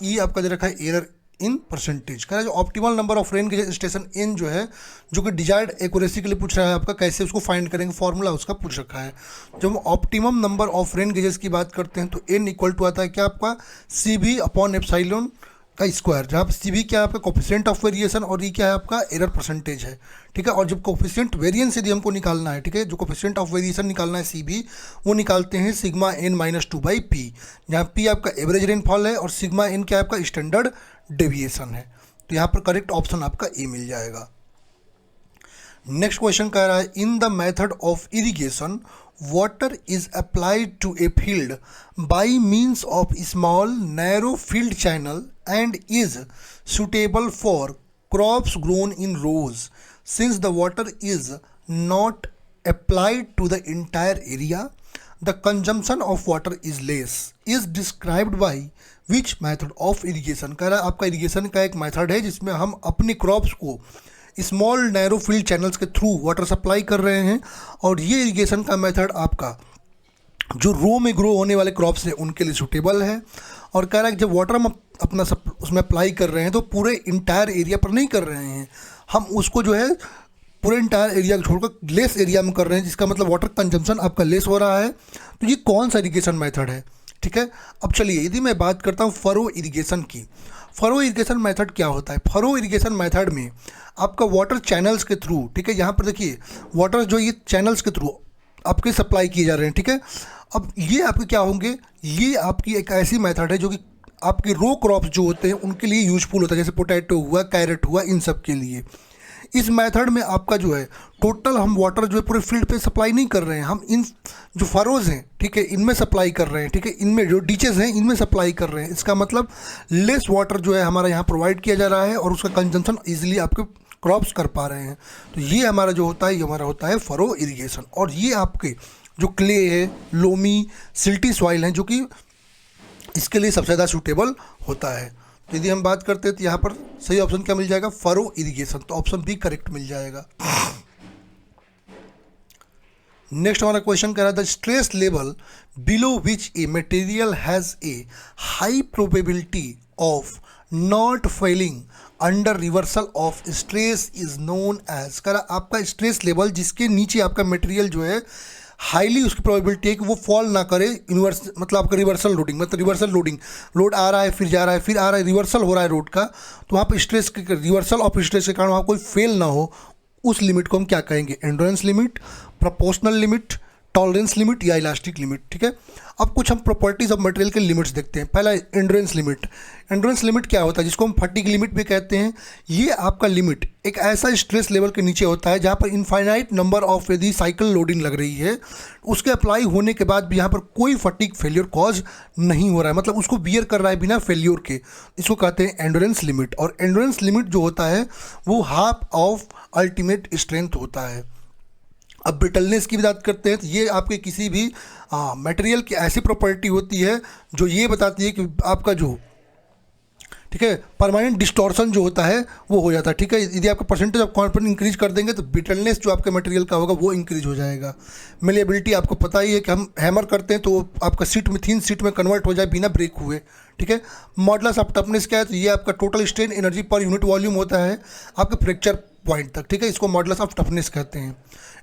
E आपका दे रखा है एरर इन परसेंटेज। कह रहा है जो optimal number of rain gauge station इन जो है, जो कि डिजायर्ड एक्यूरेसी के लिए पूछ रहा है आपका, कैसे उसको फाइंड करेंगे, फॉर्मूला उसका पूछ रखा है। जब हम optimum number of rain gauges की बात करते हैं तो एन इक्वल टू आता है क्या आपका, सी भी अपॉन एप्सिलॉन का स्क्वायर, जहाँ पर सी भी क्या है आपका कोफिशिएंट ऑफ वेरिएशन और ई क्या है आपका एरर परसेंटेज है, ठीक है। और जब कोफिशिएंट वेरिएंस यदि हमको निकालना है, ठीक है, जो कोफिशिएंट ऑफ वेरिएशन निकालना है सी भी, वो निकालते हैं सिग्मा एन माइनस 2/p, जहाँ पी आपका एवरेज रेनफॉल है और सिग्मा एन क्या है आपका स्टैंडर्ड डेविएशन है। तो यहाँ पर करेक्ट ऑप्शन आपका ए मिल जाएगा। नेक्स्ट क्वेश्चन कह रहा है in the method of irrigation water is applied to a field by means of small narrow field channel and is suitable for crops grown in rows. Since the water is not applied to the entire area, the consumption of water is less. Is described by which method of irrigation? कह रहा है आपका irrigation का एक method है जिसमें हम अपनी क्रॉप्स को स्मॉल नैरो फील्ड चैनल्स के थ्रू वाटर सप्लाई कर रहे हैं, और ये इरिगेशन का मेथड आपका जो रो में ग्रो होने वाले क्रॉप्स हैं उनके लिए सूटेबल है। और कह रहा है कि जब वाटर हम अपना उसमें अप्लाई कर रहे हैं तो पूरे इंटायर एरिया पर नहीं कर रहे हैं, हम उसको जो है पूरे इंटायर एरिया को छोड़कर लेस एरिया में कर रहे हैं, जिसका मतलब वाटर कंजम्पशन आपका लेस हो रहा है। तो ये कौन सा इरिगेशन मेथड है, ठीक है। अब चलिए यदि मैं बात करता हूँ फरो इरिगेशन की। फरो इरिगेशन मेथड क्या होता है? फरो इरिगेशन मेथड में आपका वाटर चैनल्स के थ्रू, ठीक है, यहाँ पर देखिए वाटर जो ये चैनल्स के थ्रू आपके सप्लाई किए जा रहे हैं, ठीक है। अब ये आपके क्या होंगे, ये आपकी एक ऐसी मेथड है जो कि आपके रो क्रॉप्स जो होते हैं उनके लिए यूजफुल होता है, जैसे पोटैटो हुआ, कैरेट हुआ, इन सब के लिए। इस मेथड में आपका जो है टोटल हम वाटर जो है पूरे फील्ड पे सप्लाई नहीं कर रहे हैं, हम इन जो फरोज़ हैं, ठीक है, इनमें सप्लाई कर रहे हैं, ठीक है, इनमें जो डीचेस हैं इनमें सप्लाई कर रहे हैं। इसका मतलब लेस वाटर जो है हमारा यहाँ प्रोवाइड किया जा रहा है और उसका कंजम्पशन ईजिली आपके क्रॉप्स कर पा रहे हैं। तो ये हमारा जो होता है, ये हमारा होता है फरो इरिगेशन। और ये आपके जो क्ले है, लोमी, सिल्टी सॉइल हैं, जो कि इसके लिए सबसे ज़्यादा सूटेबल होता है। तो यदि हम बात करते हैं तो यहाँ पर सही ऑप्शन क्या मिल जाएगा? Furrow irrigation. तो ऑप्शन बी करेक्ट मिल जाएगा। नेक्स्ट हमारा क्वेश्चन कह रहा था, the stress level below which a material has a high probability of not failing under reversal of stress is known as. कह रहा आपका स्ट्रेस लेवल जिसके नीचे आपका मटेरियल जो है हाईली उसकी प्रोबेबिलिटी है कि वो फॉल ना करे, यूनिवर्स मतलब आपका रिवर्सल लोडिंग, मतलब रिवर्सल लोडिंग, लोड आ रहा है फिर जा रहा है फिर आ रहा है, रिवर्सल हो रहा है रोड का, तो वहाँ पर स्ट्रेस के रिवर्सल ऑफ स्ट्रेस के कारण वहाँ कोई फेल ना हो, उस लिमिट को हम क्या कहेंगे? Endurance limit, proportional limit, tolerance limit या इलास्टिक लिमिट, ठीक है। अब कुछ हम प्रॉपर्टीज ऑफ मटेरियल के लिमिट्स देखते हैं। पहला एंड्योरेंस लिमिट। एंड्योरेंस लिमिट क्या होता है? जिसको हम फटीग लिमिट भी कहते हैं। ये आपका लिमिट एक ऐसा स्ट्रेस लेवल के नीचे होता है जहाँ पर इनफाइनाइट नंबर ऑफ यदि साइकिल लोडिंग लग रही है, उसके अप्लाई होने के बाद भी यहाँ पर कोई फटीग फेल्योर कॉज नहीं हो रहा है, मतलब उसको बियर कर रहा है बिना फेल्योर के, इसको कहते हैं एंड्योरेंस लिमिट। और एंड्योरेंस लिमिट जो होता है वो हाफ ऑफ अल्टीमेट स्ट्रेंथ होता है। अब ब्रिटलनेस की भी बात करते हैं तो ये आपके किसी भी मटेरियल की ऐसी प्रॉपर्टी होती है जो ये बताती है कि आपका जो, ठीक है, परमानेंट डिस्टॉर्शन जो होता है वो हो जाता है, ठीक है। यदि आपका परसेंटेज ऑफ कॉन्फिडेंस इंक्रीज कर देंगे तो ब्रिटलनेस जो आपके मटेरियल का होगा वो इंक्रीज हो जाएगा। मेलेबिलिटी आपको पता ही है कि हम हैमर करते हैं तो आपका सीट में थिन सीट में कन्वर्ट हो जाए बिना ब्रेक हुए, ठीक है। मॉडुलस ऑफ टफनेस क्या है? तो ये आपका total strain energy per unit volume होता है आपके फ्रैक्चर पॉइंट तक, ठीक है। इसको मॉडुलस ऑफ टफनेस कहते हैं।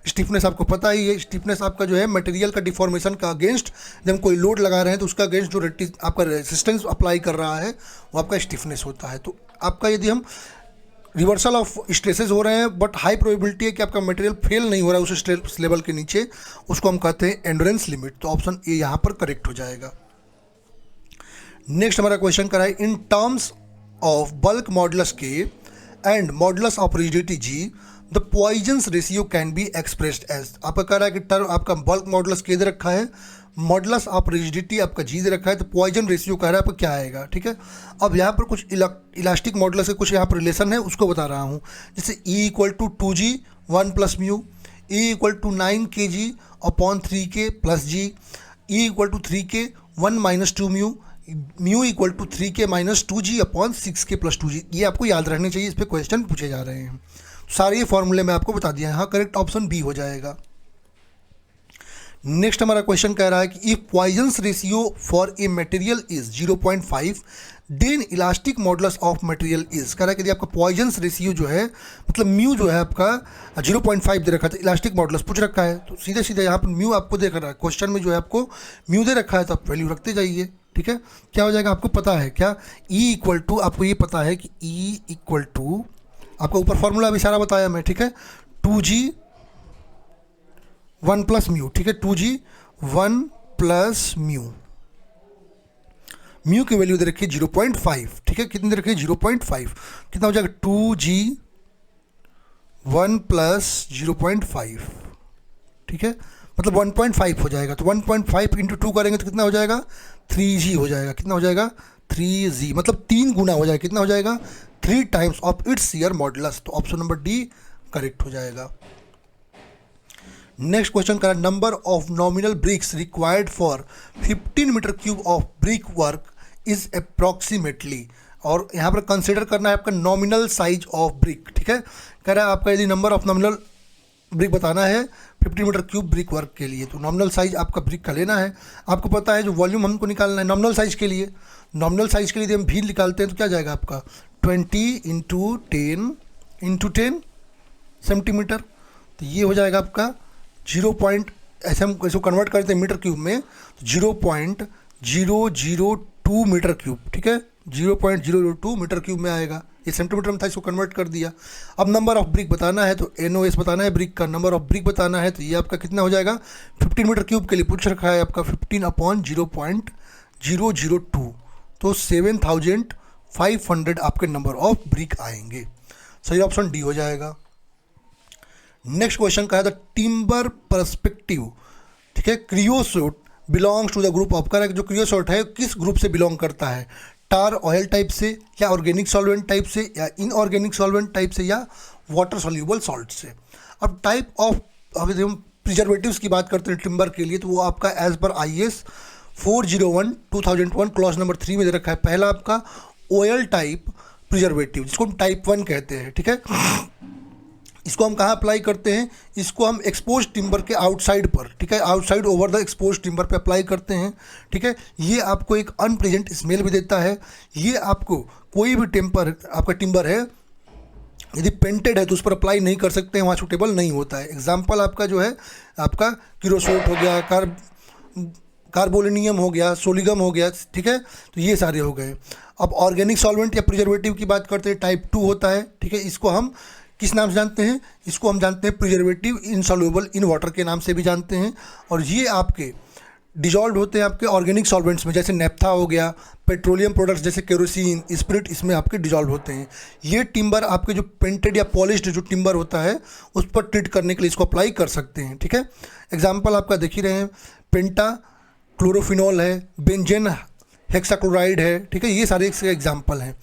स्टिफनेस आपको पता ही है, स्टिफनेस आपका जो है मटेरियल का डिफॉर्मेशन का अगेंस्ट, जब हम कोई लोड लगा रहे हैं तो उसका अगेंस्ट जो आपका रेजिस्टेंस अप्लाई कर रहा है वो आपका स्टिफनेस होता है। तो आपका यदि हम रिवर्सल ऑफ स्ट्रेसेस हो रहे हैं बट हाई प्रोबेबिलिटी है कि आपका मटेरियल फेल नहीं हो रहा है उस स्ट्रेस लेवल के नीचे, उसको हम कहते हैं एंड्योरेंस लिमिट। तो ऑप्शन ए यहाँ पर करेक्ट हो जाएगा। नेक्स्ट हमारा क्वेश्चन करा है, in terms of bulk modulus K and modulus of rigidity G the Poisson's ratio can be expressed as. आपका कह रहा है कि टर्म आपका बल्क मॉडुलस के दे रखा है, मॉडुलस ऑफ रिजिडिटी आपका जी दे रखा है, तो पॉइजन रेशियो कह रहा है आपका क्या आएगा, ठीक है। अब यहाँ पर कुछ इलास्टिक मॉडुलस के कुछ यहाँ पर रिलेशन है उसको बता रहा हूँ, जैसे E = 2G 1 + μ, E = 9 kg/3k + g, E = 3k 1 - 2 μ, μ = 3k - 2g/6k + 2g। ये आपको याद रहने चाहिए, इस पर क्वेश्चन पूछे जा रहे हैं। सारे ये फॉर्मूले मैं आपको बता दिया है। हाँ, करेक्ट ऑप्शन बी हो जाएगा। नेक्स्ट हमारा क्वेश्चन कह रहा है कि if Poisson's ratio for a material is 0.5 then elastic modulus of material is. कह रहा है कि यदि आपका पॉइजन्स रेशियो जो है मतलब म्यू जो है आपका 0.5 दे रखा है, इलास्टिक मॉडुलस पूछ रखा है, तो सीधे सीधे यहाँ पर म्यू आपको दे रहा है, क्वेश्चन में जो है आपको म्यू दे रखा है तो आप वैल्यू रखते जाइए, ठीक है। क्या हो जाएगा आपको पता है क्या? E = आपको ये पता है कि E = आपका ऊपर फॉर्मूला अभी सारा बताया मैं, ठीक है, 2G 1 + μ, ठीक है, 2G 1 + μ, म्यू की वैल्यू दे रखी है 0.5, ठीक है। कितनी दे रखी है? 0.5। कितना हो जाएगा? 2G 1 + 0.5, ठीक है, मतलब 1.5 हो जाएगा। तो 1.5 × 2 करेंगे तो कितना हो जाएगा? 3G हो जाएगा। कितना हो जाएगा? 3G, मतलब 3 गुना हो जाएगा। कितना हो जाएगा? 3 times of its shear modulus. तो ऑप्शन नंबर डी करेक्ट हो जाएगा। नेक्स्ट क्वेश्चन करा, number of nominal BRICS required for 15 m³ of brick work is approximately. और यहाँ पर कंसिडर करना है आपका नॉमिनल साइज ऑफ ब्रिक, ठीक है। कह रहा है आपका यदि नंबर ऑफ नॉमिनल ब्रिक बताना है 15 m³ ब्रिक वर्क के लिए, तो नॉमिनल साइज आपका ब्रिक का लेना है। आपको पता है जो वॉल्यूम हमको निकालना है नॉमिनल साइज के लिए, नॉमिनल साइज के लिए यदि हम भी निकालते हैं तो क्या जाएगा आपका 20 × 10 × 10 सेंटीमीटर। तो ये हो जाएगा आपका 0 पॉइंट, ऐसे हम इसको कन्वर्ट करते हैं मीटर क्यूब में, तो 0.002 मीटर क्यूब, ठीक है, 0.002 मीटर क्यूब में आएगा। ये सेंटीमीटर में था, इसको कन्वर्ट कर दिया। अब नंबर ऑफ ब्रिक बताना है, तो NOS बताना है ब्रिक का, नंबर ऑफ ब्रिक बताना है, तो ये आपका कितना हो जाएगा, 15 मीटर क्यूब के लिए पूछ रखा है आपका 15/0.002, तो 7500 आपके नंबर ऑफ ब्रिक आएंगे। सही ऑप्शन डी हो जाएगा। नेक्स्ट क्वेश्चन का है द टिम्बर पर्सपेक्टिव, ठीक है, creosote belongs to the group of, correct, जो क्रियोसोट है किस ग्रुप से बिलोंग करता है, टार ऑयल टाइप से, या ऑर्गेनिक सॉल्वेंट टाइप से, या इनऑर्गेनिक सॉल्वेंट टाइप से, या वाटर सॉल्यूबल सॉल्ट से। अब टाइप ऑफ, अभी हम प्रिजर्वेटिव्स की बात करते हैं टिम्बर के लिए, तो वो आपका as per IS 401/2001 clause number 3 में दे रखा है। पहला आपका ऑयल टाइप प्रिजर्वेटिव, जिसको हम टाइप 1 कहते हैं, ठीक है, इसको हम कहाँ अप्लाई करते हैं, इसको हम एक्सपोज टिम्बर के आउटसाइड पर, ठीक है, outside over the expose timber पे अप्लाई करते हैं, ठीक है। ये आपको एक अनप्लेजेंट स्मेल भी देता है। ये आपको कोई भी आपका टिम्बर है यदि पेंटेड है तो उस पर अप्लाई नहीं कर सकते हैं, वहाँ सूटेबल नहीं होता है। एग्जाम्पल आपका जो है आपका क्यूरोसोट हो गया, कार्बोलिनियम हो गया, सोलिगम हो गया, ठीक है, तो ये सारे हो गए। अब ऑर्गेनिक सॉल्वेंट या प्रिजर्वेटिव की बात करते हैं, टाइप 2 होता है, ठीक है, इसको हम किस नाम से जानते हैं, इसको हम जानते हैं प्रिजर्वेटिव इनसॉल्युबल इन वाटर के नाम से भी जानते हैं। और ये आपके डिजॉल्व होते हैं आपके ऑर्गेनिक सॉल्वेंट्स में, जैसे नेफ्था हो गया, पेट्रोलियम प्रोडक्ट्स जैसे केरोसिन, स्पिरिट, इसमें आपके डिजॉल्व होते हैं। ये टिम्बर आपके जो पेंटेड या पॉलिश्ड जो टिम्बर होता है उस पर ट्रीट करने के लिए इसको अप्लाई कर सकते हैं, ठीक है। एग्जाम्पल आपका देख ही रहे हैं, पेंटा क्लोरोफिनॉल है, बेंजेन हेक्साक्लोराइड है, ठीक है, ये सारे इसके एग्जाम्पल हैं।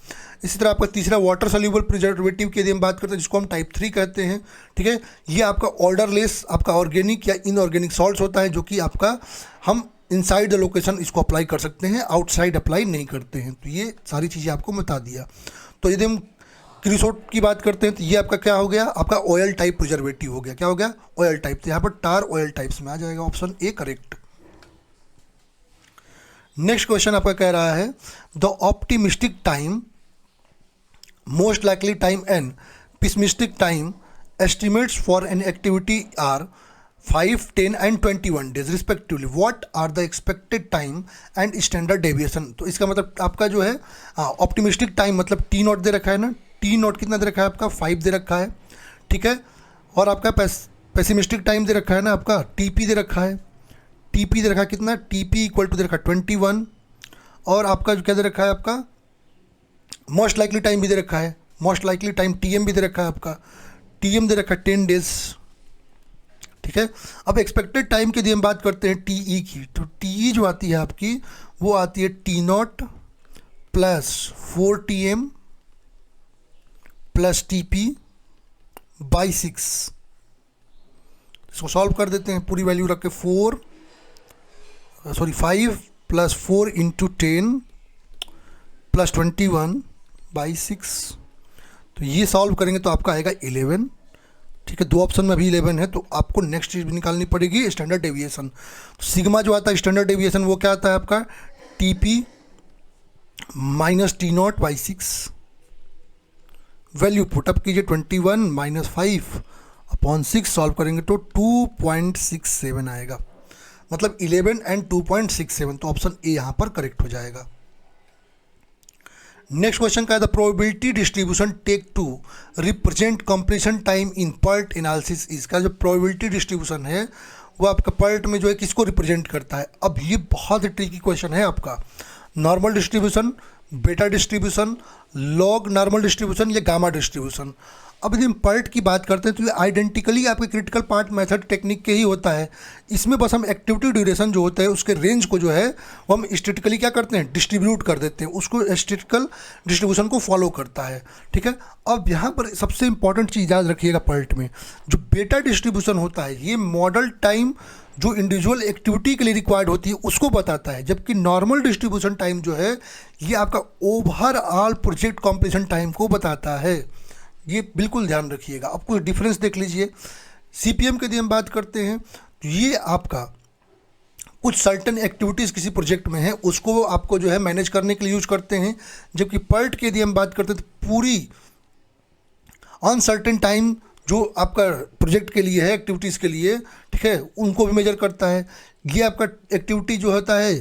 इसी तरह आपका तीसरा वाटर सॉल्यूबल प्रिजर्वेटिव की यदि हम बात करते हैं, जिसको हम टाइप 3 कहते हैं, ठीक है, ये आपका ऑर्डरलेस आपका ऑर्गेनिक या इनऑर्गेनिक सॉल्ट्स होता है, जो कि आपका हम इनसाइड द लोकेशन इसको अप्लाई कर सकते हैं, आउटसाइड अप्लाई नहीं करते हैं। तो ये सारी चीज़ें आपको बता दिया। तो यदि हम क्रियोसोट की बात करते हैं, तो ये आपका क्या हो गया, आपका ऑयल टाइप प्रिजर्वेटिव हो गया। क्या हो गया, ऑयल टाइप। तो यहाँ पर टार ऑयल टाइप्स में आ जाएगा, option A correct. Next question आपका कह रहा है the optimistic time, most likely time and pessimistic time estimates for an activity are 5, 10 and 21 days respectively. What are the expected time and standard deviation. तो इसका मतलब आपका जो है ऑप्टिमिस्टिक टाइम मतलब T नॉट दे रखा है ना, T नॉट कितना दे रखा है आपका 5 दे रखा है, ठीक है। और आपका पेसिमिस्टिक टाइम दे रखा है ना आपका TP दे रखा है, TP दे रखा है कितना, TP इक्वल टू दे रखा है 21। और आपका जो क्या दे रखा है आपका मोस्ट लाइकली टाइम भी दे रखा है, मोस्ट लाइकली टाइम TM भी दे रखा है आपका, TM दे रखा है 10 डेज, ठीक है। अब एक्सपेक्टेड टाइम की यदि हम बात करते हैं TE की, तो TE जो आती है आपकी वो आती है T not plus 4TM plus TP by 6। इसको सॉल्व कर देते हैं, पूरी वैल्यू रख के 5 प्लस 4 इंटू 10 प्लस 21 बाई 6। तो ये सॉल्व करेंगे तो आपका आएगा 11, ठीक है। 2 ऑप्शन में अभी 11 है, तो आपको नेक्स्ट चीज़ भी निकालनी पड़ेगी, स्टैंडर्ड डेविएशन। तो सिग्मा जो आता है स्टैंडर्ड डेविएशन वो क्या आता है आपका TP minus T not by 6। Value put up कीजिए 21 माइनस 5/6, सॉल्व करेंगे तो 2.67 आएगा, मतलब 11 एंड 2.67। तो ऑप्शन ए यहाँ पर करेक्ट हो जाएगा। नेक्स्ट क्वेश्चन का है the probability distribution take to represent completion time in PERT analysis. इसका जो प्रोबेबिलिटी डिस्ट्रीब्यूशन है वो आपका पर्ट में जो है किसको रिप्रेजेंट करता है। अब ये बहुत ही ट्रिकी क्वेश्चन है आपका, नॉर्मल डिस्ट्रीब्यूशन, बेटा डिस्ट्रीब्यूशन, लॉग नॉर्मल डिस्ट्रीब्यूशन या गामा डिस्ट्रीब्यूशन। अब यदि हम पर्ट की बात करते हैं तो ये आइडेंटिकली आपके क्रिटिकल पार्ट मेथड टेक्निक के ही होता है। इसमें बस हम एक्टिविटी ड्यूरेशन जो होता है उसके रेंज को जो है वो हम स्टैटिकली क्या करते हैं, डिस्ट्रीब्यूट कर देते हैं, उसको स्टैटिकल डिस्ट्रीब्यूशन को फॉलो करता है, ठीक है। अब यहाँ पर सबसे इंपॉर्टेंट चीज़ याद रखिएगा, पर्ट में जो बेटा डिस्ट्रीब्यूशन होता है ये मॉडल टाइम जो इंडिविजुअल एक्टिविटी के लिए रिक्वायर्ड होती है उसको बताता है, जबकि नॉर्मल डिस्ट्रीब्यूशन टाइम जो है ये आपका ओवरऑल प्रोजेक्ट कंप्लीशन टाइम को बताता है। ये बिल्कुल ध्यान रखिएगा। अब कुछ डिफरेंस देख लीजिए। CPM की यदि हम बात करते हैं तो ये आपका कुछ सर्टन एक्टिविटीज़ किसी प्रोजेक्ट में है उसको आपको जो है मैनेज करने के लिए यूज करते हैं, जबकि PERT की यदि हम बात करते हैं तो पूरी अनसर्टेन टाइम जो आपका प्रोजेक्ट के लिए है, एक्टिविटीज़ के लिए, ठीक है, उनको भी मेजर करता है। ये आपका एक्टिविटी जो होता है,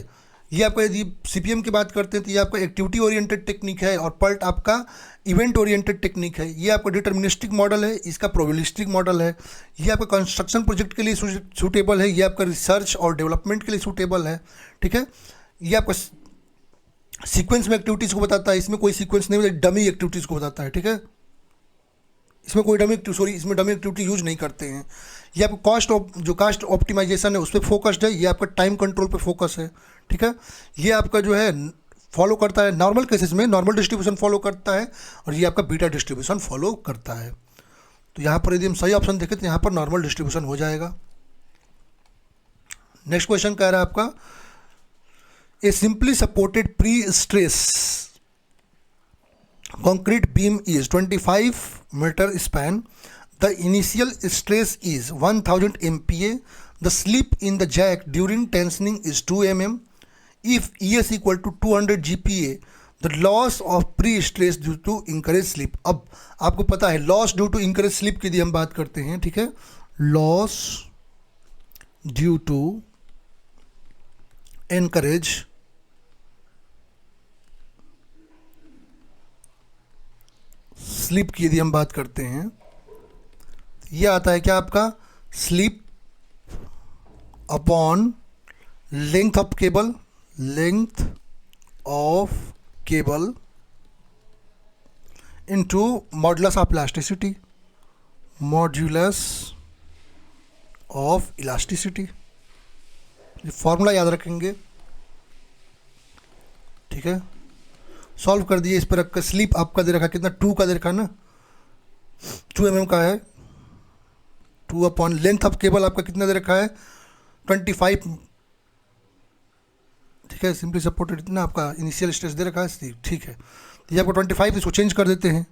ये आपका यदि सीपीएम की बात करते हैं तो ये आपका एक्टिविटी ओरिएंटेड टेक्निक है, और पल्ट आपका इवेंट ओरिएंटेड टेक्निक है। ये आपका डिटर्मिनिस्टिक मॉडल है, इसका प्रोबेबिलिस्टिक मॉडल है। ये आपका कंस्ट्रक्शन प्रोजेक्ट के लिए सूटेबल है, ये आपका रिसर्च और डेवलपमेंट के लिए सूटेबल है, ठीक है। ये आपका सीक्वेंस में एक्टिविटीज़ को बताता है, इसमें कोई सीक्वेंस नहीं, डमी एक्टिविटीज़ को बताता है, ठीक है। इसमें कोई इसमें डमी एक्टिविटी यूज नहीं करते हैं। ये आपका जो कास्ट ऑप्टिमाइजेशन है उस पर फोकस्ड है। ये आपका टाइम कंट्रोल पे फोकस है, ठीक है। ये आपका जो है फॉलो करता है नॉर्मल केसेस में नॉर्मल डिस्ट्रीब्यूशन फॉलो करता है, और ये आपका बीटा डिस्ट्रीब्यूशन फॉलो करता है। तो यहाँ पर यदि हम सही ऑप्शन देखें तो यहाँ पर नॉर्मल डिस्ट्रीब्यूशन हो जाएगा। नेक्स्ट क्वेश्चन कह रहा है आपका, ए simply supported pre stress concrete beam is 25 meter span. The initial stress is 1000 MPa. The slip in the jack during tensioning is 2 mm. If ES equal to 200 GPa, the loss of pre-stress due to increased slip. अब आपको पता है loss due to increased slip की यदि हम बात करते हैं, ठीक है, loss due to encourage slip की यदि हम बात करते हैं, ये आता है क्या आपका, slip upon length of cable, length of cable into modulus of elasticity, modulus of elasticity. ये फॉर्मूला याद रखेंगे, ठीक है। सॉल्व कर दिए, इस पर रखकर स्लिप आपका दे रखा कितना, 2 का दे रखा ना, 2 mm का है, 2 अपॉन लेंथ ऑफ केबल आपका कितना दे रखा है, 25, ठीक है। सिंपली सपोर्टेड इतना आपका इनिशियल स्ट्रेस दे रखा है, ठीक है। तो ये आपको 25, इसको चेंज कर देते हैं,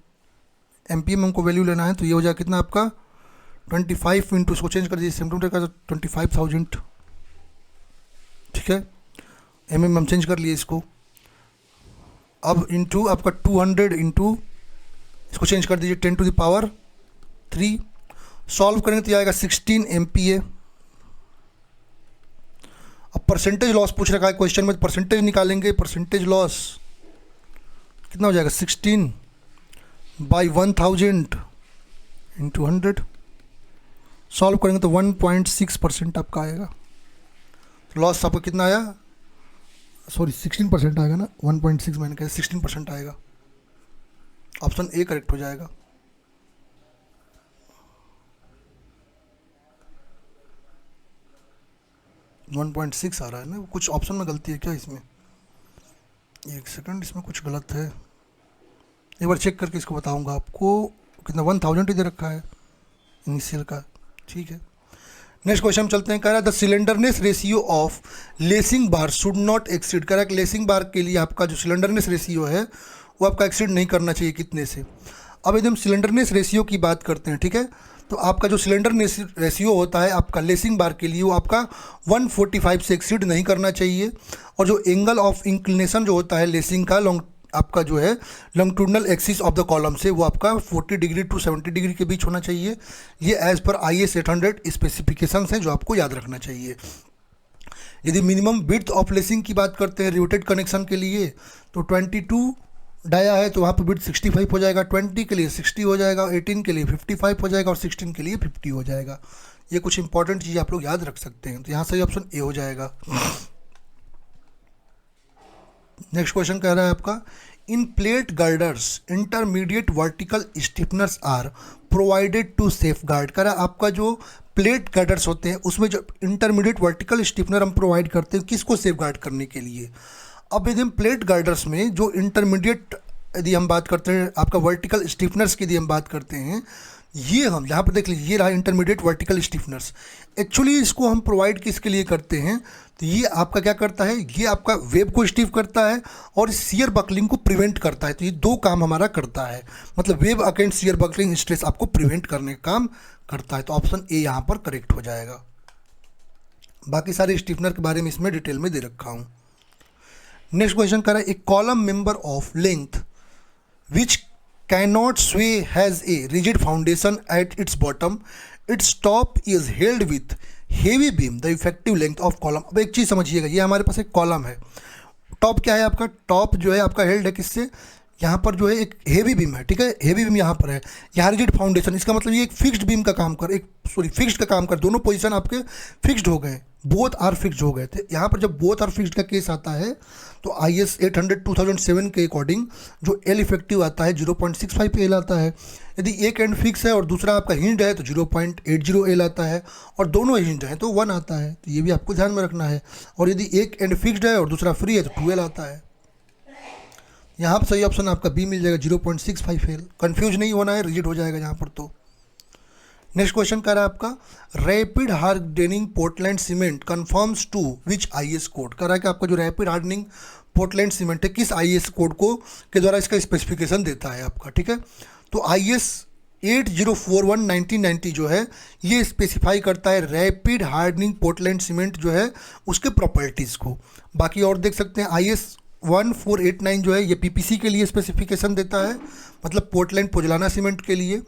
एमपीएम हमको वैल्यू लेना है, तो ये हो जाएगा कितना आपका 25 इंटू, इसको चेंज कर दीजिए सेंटीमीटर का, 25,000, ठीक है। एमएम हम चेंज कर लिए इसको, अब इंटू आपका 200 इंटू, इसको चेंज कर दीजिए 10 टू द पावर 3। सॉल्व करेंगे तो आएगा 16 MPa। अब परसेंटेज लॉस पूछ रखा है क्वेश्चन में, परसेंटेज निकालेंगे, परसेंटेज लॉस कितना हो जाएगा, 16/1000 इंटू 100। सॉल्व करेंगे तो 1.6% आपका आएगा। लॉस आपका कितना आया, सॉरी 16% आएगा ना, 1.6 मैंने कहा 16% आएगा। ऑप्शन ए करेक्ट हो जाएगा। वन 1.6 आ रहा है ना, कुछ ऑप्शन में गलती है क्या इसमें, एक सेकंड, इसमें कुछ गलत है, एक बार चेक करके इसको बताऊंगा आपको। कितना 1000 दे रखा है इनिशियल का, ठीक है। नेक्स्ट क्वेश्चन चलते हैं, कह रहा है the slenderness ratio of lacing bar should not exceed. कह रहा है कि लेसिंग बार के लिए आपका जो सिलेंडरनेस रेशियो है वो आपका एक्सीड नहीं करना चाहिए कितने से। अब यदि हम सिलेंडरनेस रेशियो की बात करते हैं, ठीक है, तो आपका जो सिलेंडरनेस रेशियो होता है आपका लेसिंग बार के लिए वो आपका 145 से एक्सीड नहीं करना चाहिए। और जो एंगल ऑफ इंक्लिनेशन जो होता है लेसिंग का आपका जो है longitudinal axis of the column से, वो आपका 40 डिग्री टू 70 डिग्री के बीच होना चाहिए। ये एज पर IS 800 स्पेसिफिकेशंस हैं जो आपको याद रखना चाहिए। यदि मिनिमम विड्थ ऑफ लेसिंग की बात करते हैं रिवेटेड कनेक्शन के लिए, तो 22 डाया है तो वहाँ पर विड्थ 65 हो जाएगा, 20 के लिए 60 हो जाएगा, 18 के लिए 55 हो जाएगा और 16 के लिए 50 हो जाएगा। ये कुछ इंपॉर्टेंट चीज़ आप लोग याद रख सकते हैं, तो यहाँ सही ऑप्शन ए हो जाएगा। नेक्स्ट क्वेश्चन कह रहा है आपका, in plate girders intermediate vertical stiffeners are provided to safeguard. कह रहा है आपका जो प्लेट गर्डर्स होते हैं उसमें जो इंटरमीडिएट वर्टिकल स्टिफनर हम प्रोवाइड करते हैं किसको सेफ गार्ड करने के लिए। अब यदि हम प्लेट गार्डर्स में जो इंटरमीडिएट यदि हम बात करते हैं आपका वर्टिकल स्टिफनर्स की यदि हम बात करते हैं, ये हम यहाँ पर देख लीजिए, ये रहा इंटरमीडिएट वर्टिकल स्टिफनर्स। एक्चुअली इसको हम प्रोवाइड किसके लिए करते हैं, तो ये आपका क्या करता है, ये आपका वेब को स्टिफ करता है और शियर बकलिंग को प्रिवेंट करता है। तो ये दो काम हमारा करता है, मतलब web against shear buckling stress आपको प्रिवेंट करने का काम करता है। तो ऑप्शन ए यहाँ पर करेक्ट हो जाएगा। बाकी सारे स्टिफनर के बारे में इसमें डिटेल में दे रखा हूँ। नेक्स्ट क्वेश्चन कर रहा है, a column member of length which cannot sway, has a rigid foundation at its bottom, its top is held with heavy beam, the effective length of column। अब एक चीज़ समझिएगा, ये हमारे पास एक कॉलम है, टॉप क्या है आपका, टॉप जो है आपका हेल्ड है किससे, यहाँ पर जो है एक हेवी बीम है, ठीक है, हेवी बीम यहाँ पर है, यहाँ रिजिड फाउंडेशन, इसका मतलब ये एक फिक्स्ड बीम का काम कर, एक सॉरी फिक्स्ड का काम कर, दोनों पोजीशन आपके फिक्स्ड हो गए, बोथ आर फिक्स्ड हो गए थे। यहाँ पर जब बोथ आर फिक्स्ड का केस आता है तो IS 800 2007 के अकॉर्डिंग जो एल इफेक्टिव आता है 0.65 एल आता है। यदि एक एंड फिक्स है और दूसरा आपका हिंड है तो 0.80 एल आता है, और दोनों हिंड हैं तो 1 आता है, तो ये भी आपको ध्यान में रखना है। और यदि एक एंड फिक्स्ड है और दूसरा फ्री है तो 2 एल आता है। यहाँ पर सही ऑप्शन आपका बी मिल जाएगा 0.65 एल। कन्फ्यूज नहीं होना है, रिजिड हो जाएगा यहाँ पर। तो नेक्स्ट क्वेश्चन कर रहा है आपका rapid hardening Portland cement conforms to which IS code. कर रहा है कि आपका जो रैपिड हार्डनिंग पोर्टलैंड सीमेंट है किस IS कोड को के द्वारा इसका स्पेसिफिकेशन देता है आपका, ठीक है। तो IS 8041/1990 जो है ये स्पेसिफाई करता है रैपिड हार्डनिंग पोर्टलैंड सीमेंट जो है उसके प्रॉपर्टीज़ को। बाकी और देख सकते हैं IS 1489 जो है ये PPC के लिए स्पेसिफिकेशन देता है, मतलब पोर्टलैंड पोजलाना सीमेंट के लिए।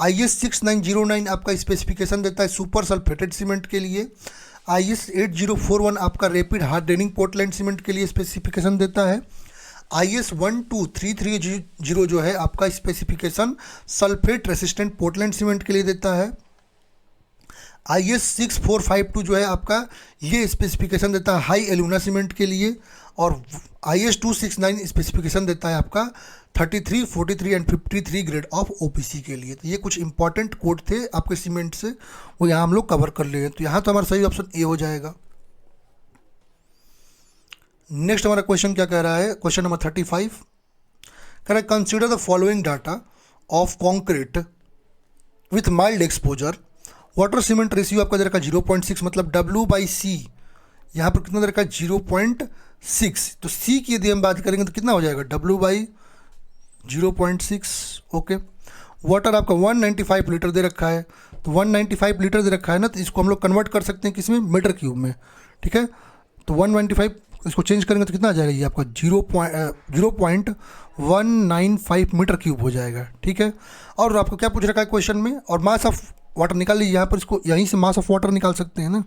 IS 6909 आपका स्पेसिफिकेशन देता है सुपर सल्फेटेड सीमेंट के लिए। IS 8041 आपका रैपिड हार्डनिंग पोर्टलैंड सीमेंट के लिए स्पेसिफिकेशन देता है। IS 12330 जो है आपका specification sulphate resistant Portland cement के लिए देता है। IS 6452 जो है आपका ये स्पेसिफिकेशन देता है हाई एलुमिना सीमेंट के लिए। और IS 269 स्पेसिफिकेशन देता है आपका 33, 43 एंड 53 ग्रेड ऑफ OPC के लिए। तो ये कुछ इंपॉर्टेंट कोड थे आपके सीमेंट से, वो यहाँ हम लोग कवर कर लिए। तो यहाँ तो हमारा सही ऑप्शन ए हो जाएगा। नेक्स्ट हमारा क्वेश्चन क्या कह रहा है, क्वेश्चन नंबर 35 कह रहा है consider the following data of concrete with mild exposure. Water cement ratio आपका दे रखा 0.6, मतलब W/C यहाँ पर कितना दे रखा है 0.6। तो C की यदि हम बात करेंगे तो कितना हो जाएगा W/0.6। ओके, वाटर आपका 195 लीटर दे रखा है, तो 195 लीटर दे रखा है ना, तो इसको हम लोग कन्वर्ट कर सकते हैं किसमें, मीटर क्यूब में, ठीक है। तो 195 इसको चेंज करेंगे तो कितना आ जाएगा, ये आपका 0.195 मीटर क्यूब हो जाएगा, ठीक है। और आपको क्या पूछ रखा है क्वेश्चन में, और मास ऑफ वाटर निकाल लीजिए, यहाँ पर इसको यहीं से मास ऑफ वाटर निकाल सकते हैं ना,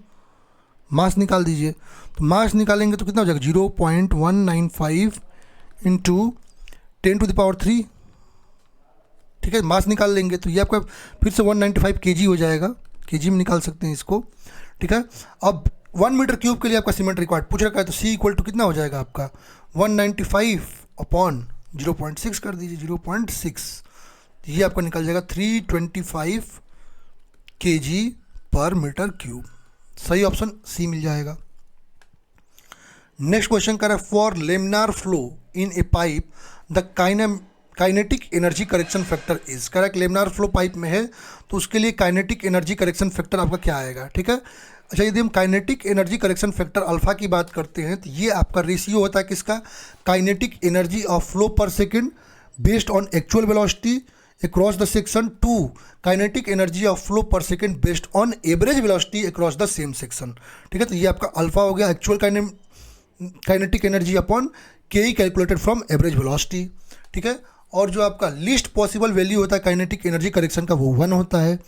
मास निकाल दीजिए। तो मास निकालेंगे तो कितना हो जाएगा 0.195 इंटू 10⁻3, ठीक है, मास निकाल लेंगे तो ये आपका फिर से 195 kg हो जाएगा, kg में निकाल सकते हैं इसको, ठीक है। अब 1 मीटर क्यूब के लिए आपका सीमेंट रिक्वायर्ड पूछ रखा है, तो C इक्वल टू कितना हो जाएगा आपका 195/0.6 कर दीजिए 0.6, तो ये आपका निकल जाएगा 325 kg पर मीटर क्यूब। सही ऑप्शन C मिल जाएगा। नेक्स्ट क्वेश्चन कर रहा है for laminar flow in A pipe the kinetic energy correction factor is. कह रहा है कि लेमिनार फ्लो पाइप में है तो उसके लिए काइनेटिक एनर्जी करेक्शन फैक्टर आपका क्या आएगा, ठीक है। अच्छा, यदि हम kinetic energy correction factor alpha की बात करते हैं तो ये आपका रेशियो होता है किसका, काइनेटिक एनर्जी ऑफ फ्लो पर second based on actual velocity across the section to kinetic energy of flow per second based on average velocity across the same section, ठीक है। तो ये आपका अल्फा हो गया एक्चुअल काइनेटिक एनर्जी अपॉन के calculated from average velocity, ठीक है। और जो आपका लीस्ट पॉसिबल वैल्यू होता है काइनेटिक एनर्जी करेक्शन का वो 1 होता है।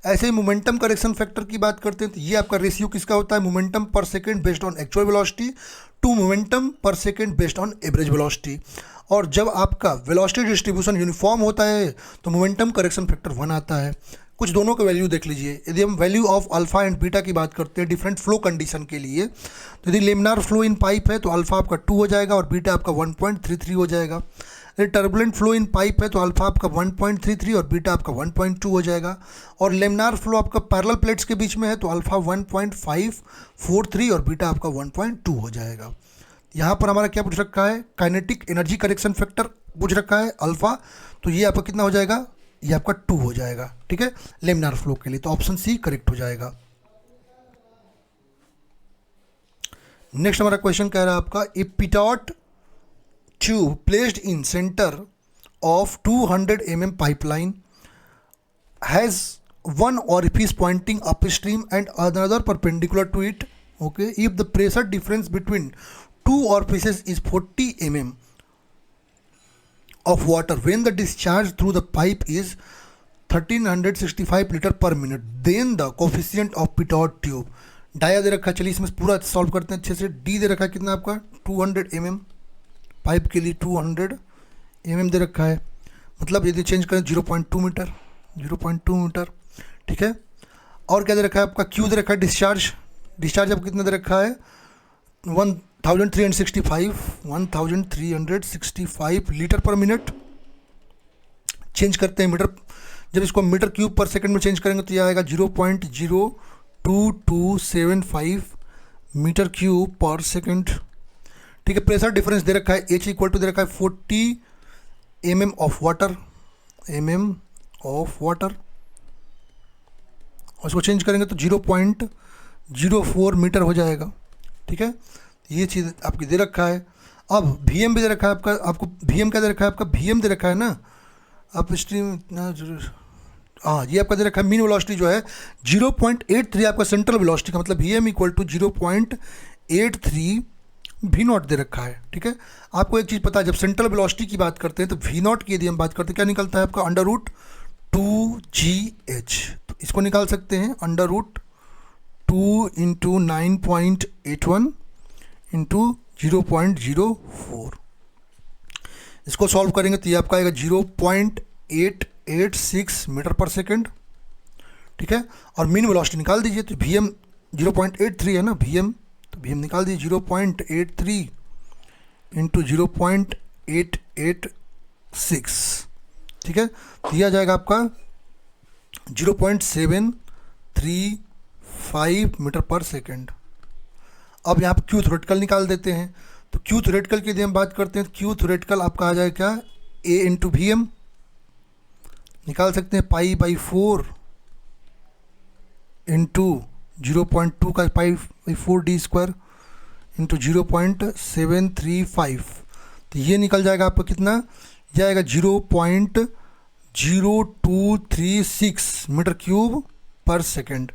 ऐसे ही मोमेंटम करेक्शन फैक्टर की बात करते हैं तो ये आपका रेशियो किसका होता है, momentum per second based on actual velocity to momentum per second based on average velocity. और जब आपका वेलोसिटी डिस्ट्रीब्यूशन यूनिफॉर्म होता है तो मोमेंटम करेक्शन फैक्टर 1 आता है। कुछ दोनों के वैल्यू देख लीजिए, यदि हम value of alpha and beta की बात करते हैं डिफरेंट फ्लो कंडीशन के लिए, तो यदि लेमिनार फ्लो इन पाइप है तो अल्फा आपका 2 हो जाएगा और बीटा आपका 1.33 हो जाएगा। यदि टर्बुलेंट फ्लो इन पाइप है तो अल्फा आपका 1.33 और बीटा आपका 1.2 हो जाएगा। और लेमिनार फ्लो आपका पैरेलल प्लेट्स के बीच में है तो अल्फा 1.543 और बीटा आपका 1.2 हो जाएगा। यहाँ पर हमारा क्या पूछ रखा है, काइनेटिक एनर्जी करेक्शन फैक्टर पूछ रखा है अल्फा, तो ये आपका कितना हो जाएगा, ये आपका 2 हो जाएगा, ठीक है, लेमिनार फ्लो के लिए। तो ऑप्शन C करेक्ट हो जाएगा। नेक्स्ट हमारा क्वेश्चन कह रहा है आपका a pitot tube placed in centre of 200 mm pipeline has one orifice pointing upstream and another perpendicular to it. Okay, if the pressure difference between two orifices is 40 mm, of water when the discharge through the pipe is 1365 litre per minute, then the coefficient of pitot tube. Dia दे रखा है, चलिए इसमें पूरा solve करते हैं अच्छे से। डी दे रखा है कितना आपका 200 mm, पाइप के लिए 200 mm दे रखा है, मतलब यदि चेंज करें 0.2 मीटर, 0.2 मीटर, ठीक है। और क्या दे रखा है आपका, क्यू दे रखा है डिस्चार्ज, डिस्चार्ज आपको कितना दे रखा है 1365 लीटर पर मिनट। चेंज करते हैं मीटर, जब इसको मीटर क्यूब पर सेकंड में चेंज करेंगे तो यह आएगा 0.02275 मीटर क्यूब पर सेकंड, ठीक है। प्रेशर डिफरेंस दे रखा है, एच इक्वल टू दे रखा है 40 mm ऑफ वाटर, और इसको चेंज करेंगे तो 0.04 मीटर हो जाएगा, ठीक है। ये चीज़ आपकी दे रखा है। अब वी एम भी दे रखा है आपका, आपको वी एम क्या दे रखा है आपका, वी एम दे रखा है ना, आप स्ट्रीम इतना हाँ, ये आपका दे रखा है मीन वेलोसिटी जो है 0.83 आपका सेंट्रल वेलोसिटी का, मतलब V M equal to 0.83 V nought दे रखा है, ठीक है। आपको एक चीज़ पता है, जब सेंट्रल वेलोसिटी की बात करते हैं तो वी नॉट की यदि हम बात करते हैं क्या निकलता है आपका √2gh, तो इसको निकाल सकते हैं √2 इंटू 9.81 इंटू 0.04। इसको सॉल्व करेंगे तो ये आपका आएगा 0.886 मीटर पर सेकेंड, ठीक है। और मीन वेलोसिटी निकाल दीजिए तो वी एम 0.83 है ना वी एम, तो वी एम निकाल दीजिए 0.83 इंटू 0.886, ठीक है। तो यह आ जाएगा आपका 0.735 मीटर पर सेकेंड। अब यहाँ पर क्यू थ्योरेटिकल निकाल देते हैं, तो क्यू थ्योरेटिकल की यदि हम बात करते हैं तो क्यू थ्योरेटिकल आपका आ जाएगा क्या, ए इंटू वी एम निकाल सकते हैं π/4 इंटू 0.2 का π/4d² इंटू 0.735, तो ये निकल जाएगा आपका कितना, यह आएगा 0.0236 मीटर क्यूब पर सेकेंड।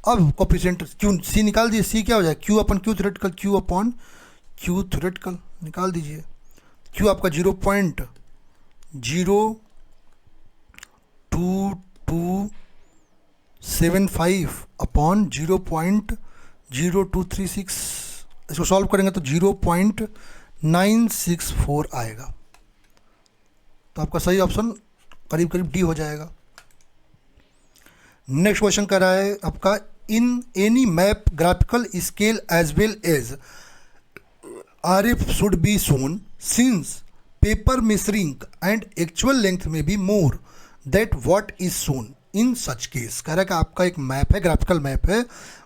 अब कोफिशिएंट क्यू सी निकाल दीजिए, सी क्या हो जाएगा, Q upon Q theoretical, Q upon Q theoretical निकाल दीजिए। क्यू आपका 0.0275 अपॉन 0.0236, इसको सॉल्व करेंगे तो 0.964 आएगा, तो आपका सही ऑप्शन करीब करीब डी हो जाएगा। नेक्स्ट क्वेश्चन कर रहा है आपका, in any map graphical scale as well as RF should be shown since paper may shrink and actual length may be more that what is shown in such case। कह रहा है कि आपका एक मैप है, ग्राफिकल मैप है,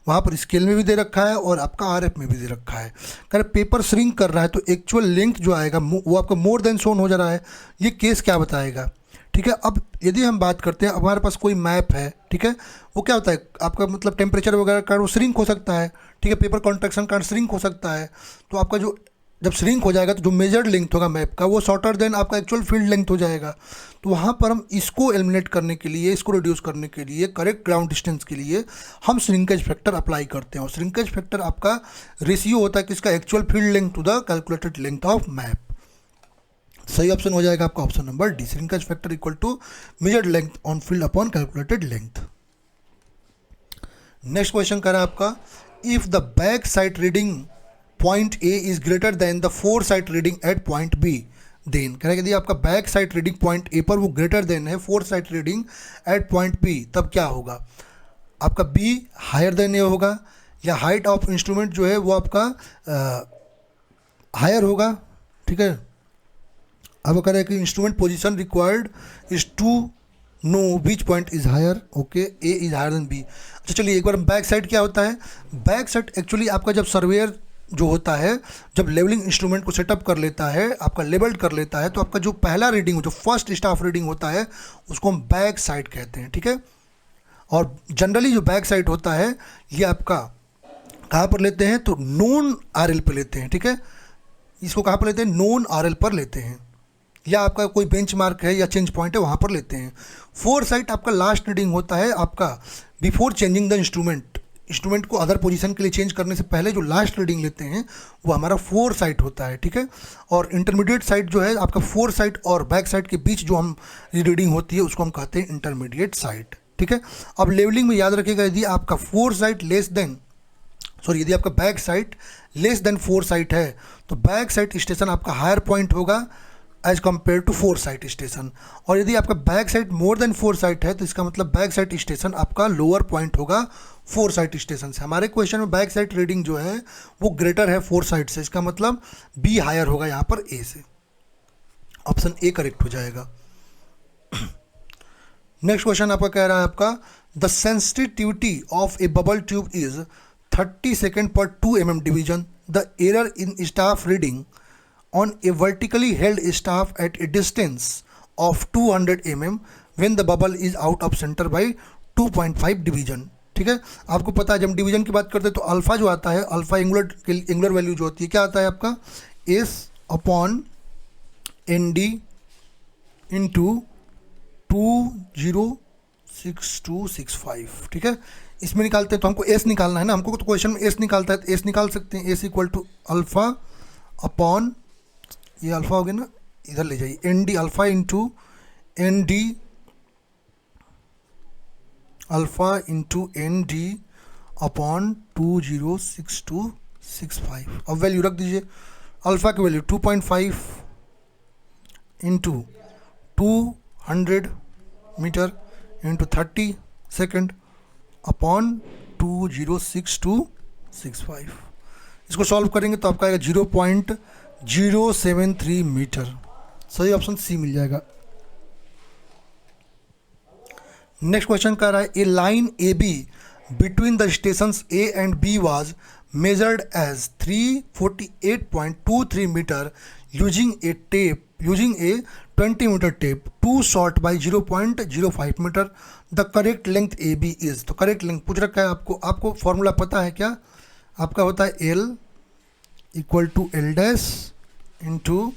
वहाँ पर स्केल में भी दे रखा है और आपका RF में भी दे रखा है। कह रहा है पेपर श्रिंक कर रहा है तो एक्चुअल लेंथ जो आएगा वो आपका मोर देन शोन हो जा रहा है, ये केस क्या बताएगा, ठीक है। अब यदि हम बात करते हैं, अब हमारे पास कोई मैप है, ठीक है, वो क्या होता है आपका मतलब टेम्परेचर वगैरह का वो श्रिंक हो सकता है, ठीक है, पेपर कॉन्ट्रैक्शन का श्रिंक हो सकता है, तो आपका जो जब श्रिंक हो जाएगा तो जो मेजर्ड लेंथ होगा मैप का वो शॉर्टर देन आपका एक्चुअल फील्ड लेंथ हो जाएगा। तो वहाँ पर हम इसको एलिमिनेट करने के लिए, इसको रिड्यूस करने के लिए, करेक्ट ग्राउंड डिस्टेंस के लिए हम श्रिंकेज फैक्टर अप्लाई करते हैं, और श्रिंकेज फैक्टर आपका रेशियो होता है किसका, actual field length to the calculated length of map. सही ऑप्शन हो जाएगा आपका option number D, shrinkage factor equal to measured length on field upon calculated length. Next question करा आपका, if the back side reading point A is greater than the fore side reading at point B, then कह रहे यदि आपका back side reading point A पर वो greater than है fore side reading at point B, तब क्या होगा, आपका बी हायर देन ए होगा, या हाइट ऑफ इंस्ट्रूमेंट जो है वो आपका हायर होगा, ठीक है। अब कह रहे हैं कि instrument position required is to know which point is higher, okay, A is higher than B. अच्छा चलिए एक बार बैक साइड क्या होता है, बैक साइड एक्चुअली आपका जब सर्वेयर जो होता है, जब लेवलिंग इंस्ट्रूमेंट को सेटअप कर लेता है, आपका लेवल्ड कर लेता है, तो आपका जो पहला रीडिंग, जो फर्स्ट स्टाफ रीडिंग होता है उसको हम बैक साइड कहते हैं, ठीक है। और जनरली जो बैक साइड होता है ये आपका कहाँ पर लेते हैं, तो नॉन आरएल पर लेते हैं, ठीक है। इसको कहाँ पर लेते हैं, नॉन आरएल पर लेते हैं, या आपका कोई बेंच मार्क है या चेंज पॉइंट है वहाँ पर लेते हैं। फोर साइड आपका लास्ट रीडिंग होता है आपका before changing the instrument, instrument को अदर पोजीशन के लिए चेंज करने से पहले जो लास्ट रीडिंग लेते हैं वो हमारा फोर साइट होता है, ठीक है। और इंटरमीडिएट साइट जो है आपका फोर साइट और बैक साइट के बीच जो हम रीडिंग होती है उसको हम कहते हैं इंटरमीडिएट साइट, ठीक है। अब लेवलिंग में याद रखिएगा, यदि आपका फोर साइट यदि आपका backsight less than foresight है तो बैक साइट स्टेशन आपका हायर पॉइंट होगा as compared to foresight station, और यदि आपका backsight more than foresight है तो इसका मतलब बैक साइट स्टेशन आपका लोअर पॉइंट होगा फोर साइट स्टेशन से। हमारे क्वेश्चन में बैक साइट रीडिंग जो है वो ग्रेटर है फोर साइट से, इसका मतलब बी हायर होगा यहाँ पर ए से, ऑप्शन ए करेक्ट हो जाएगा। नेक्स्ट क्वेश्चन आपका कह रहा है आपका the sensitivity of A bubble tube is 30 second पर 2 mm division, the error in staff reading on a vertically held staff at a distance of 200 mm when the bubble is out of center by 2.5 division, ठीक है। आपको पता है जब division की बात करते हैं तो अल्फा जो आता है, अल्फा एंगुलर वैल्यू जो होती है क्या आता है आपका S upon N D into 206,265, ठीक है। इसमें निकालते हैं तो हमको एस निकालना है ना, हमको तो क्वेश्चन में एस निकालता है तो एस निकाल सकते हैं, S equal to alpha upon, ये अल्फा हो गया ना, इधर ले जाइए, N D alpha into N D alpha into N D upon 206,265। अब वैल्यू रख दीजिए, अल्फा की value 2.5 into 200 metre into 30 second upon 206,265। इसको सॉल्व करेंगे तो आपका आएगा 0.073 मीटर, सही ऑप्शन सी मिल जाएगा। नेक्स्ट क्वेश्चन कर रहा है a line A B between the stations A and B was measured as 348.23 metre using a 20 metre tape, too short by 0.05 metre, the correct length A B is. तो correct length पूछ रखा है आपको formula पता है क्या, आपका होता है L equal to L dash into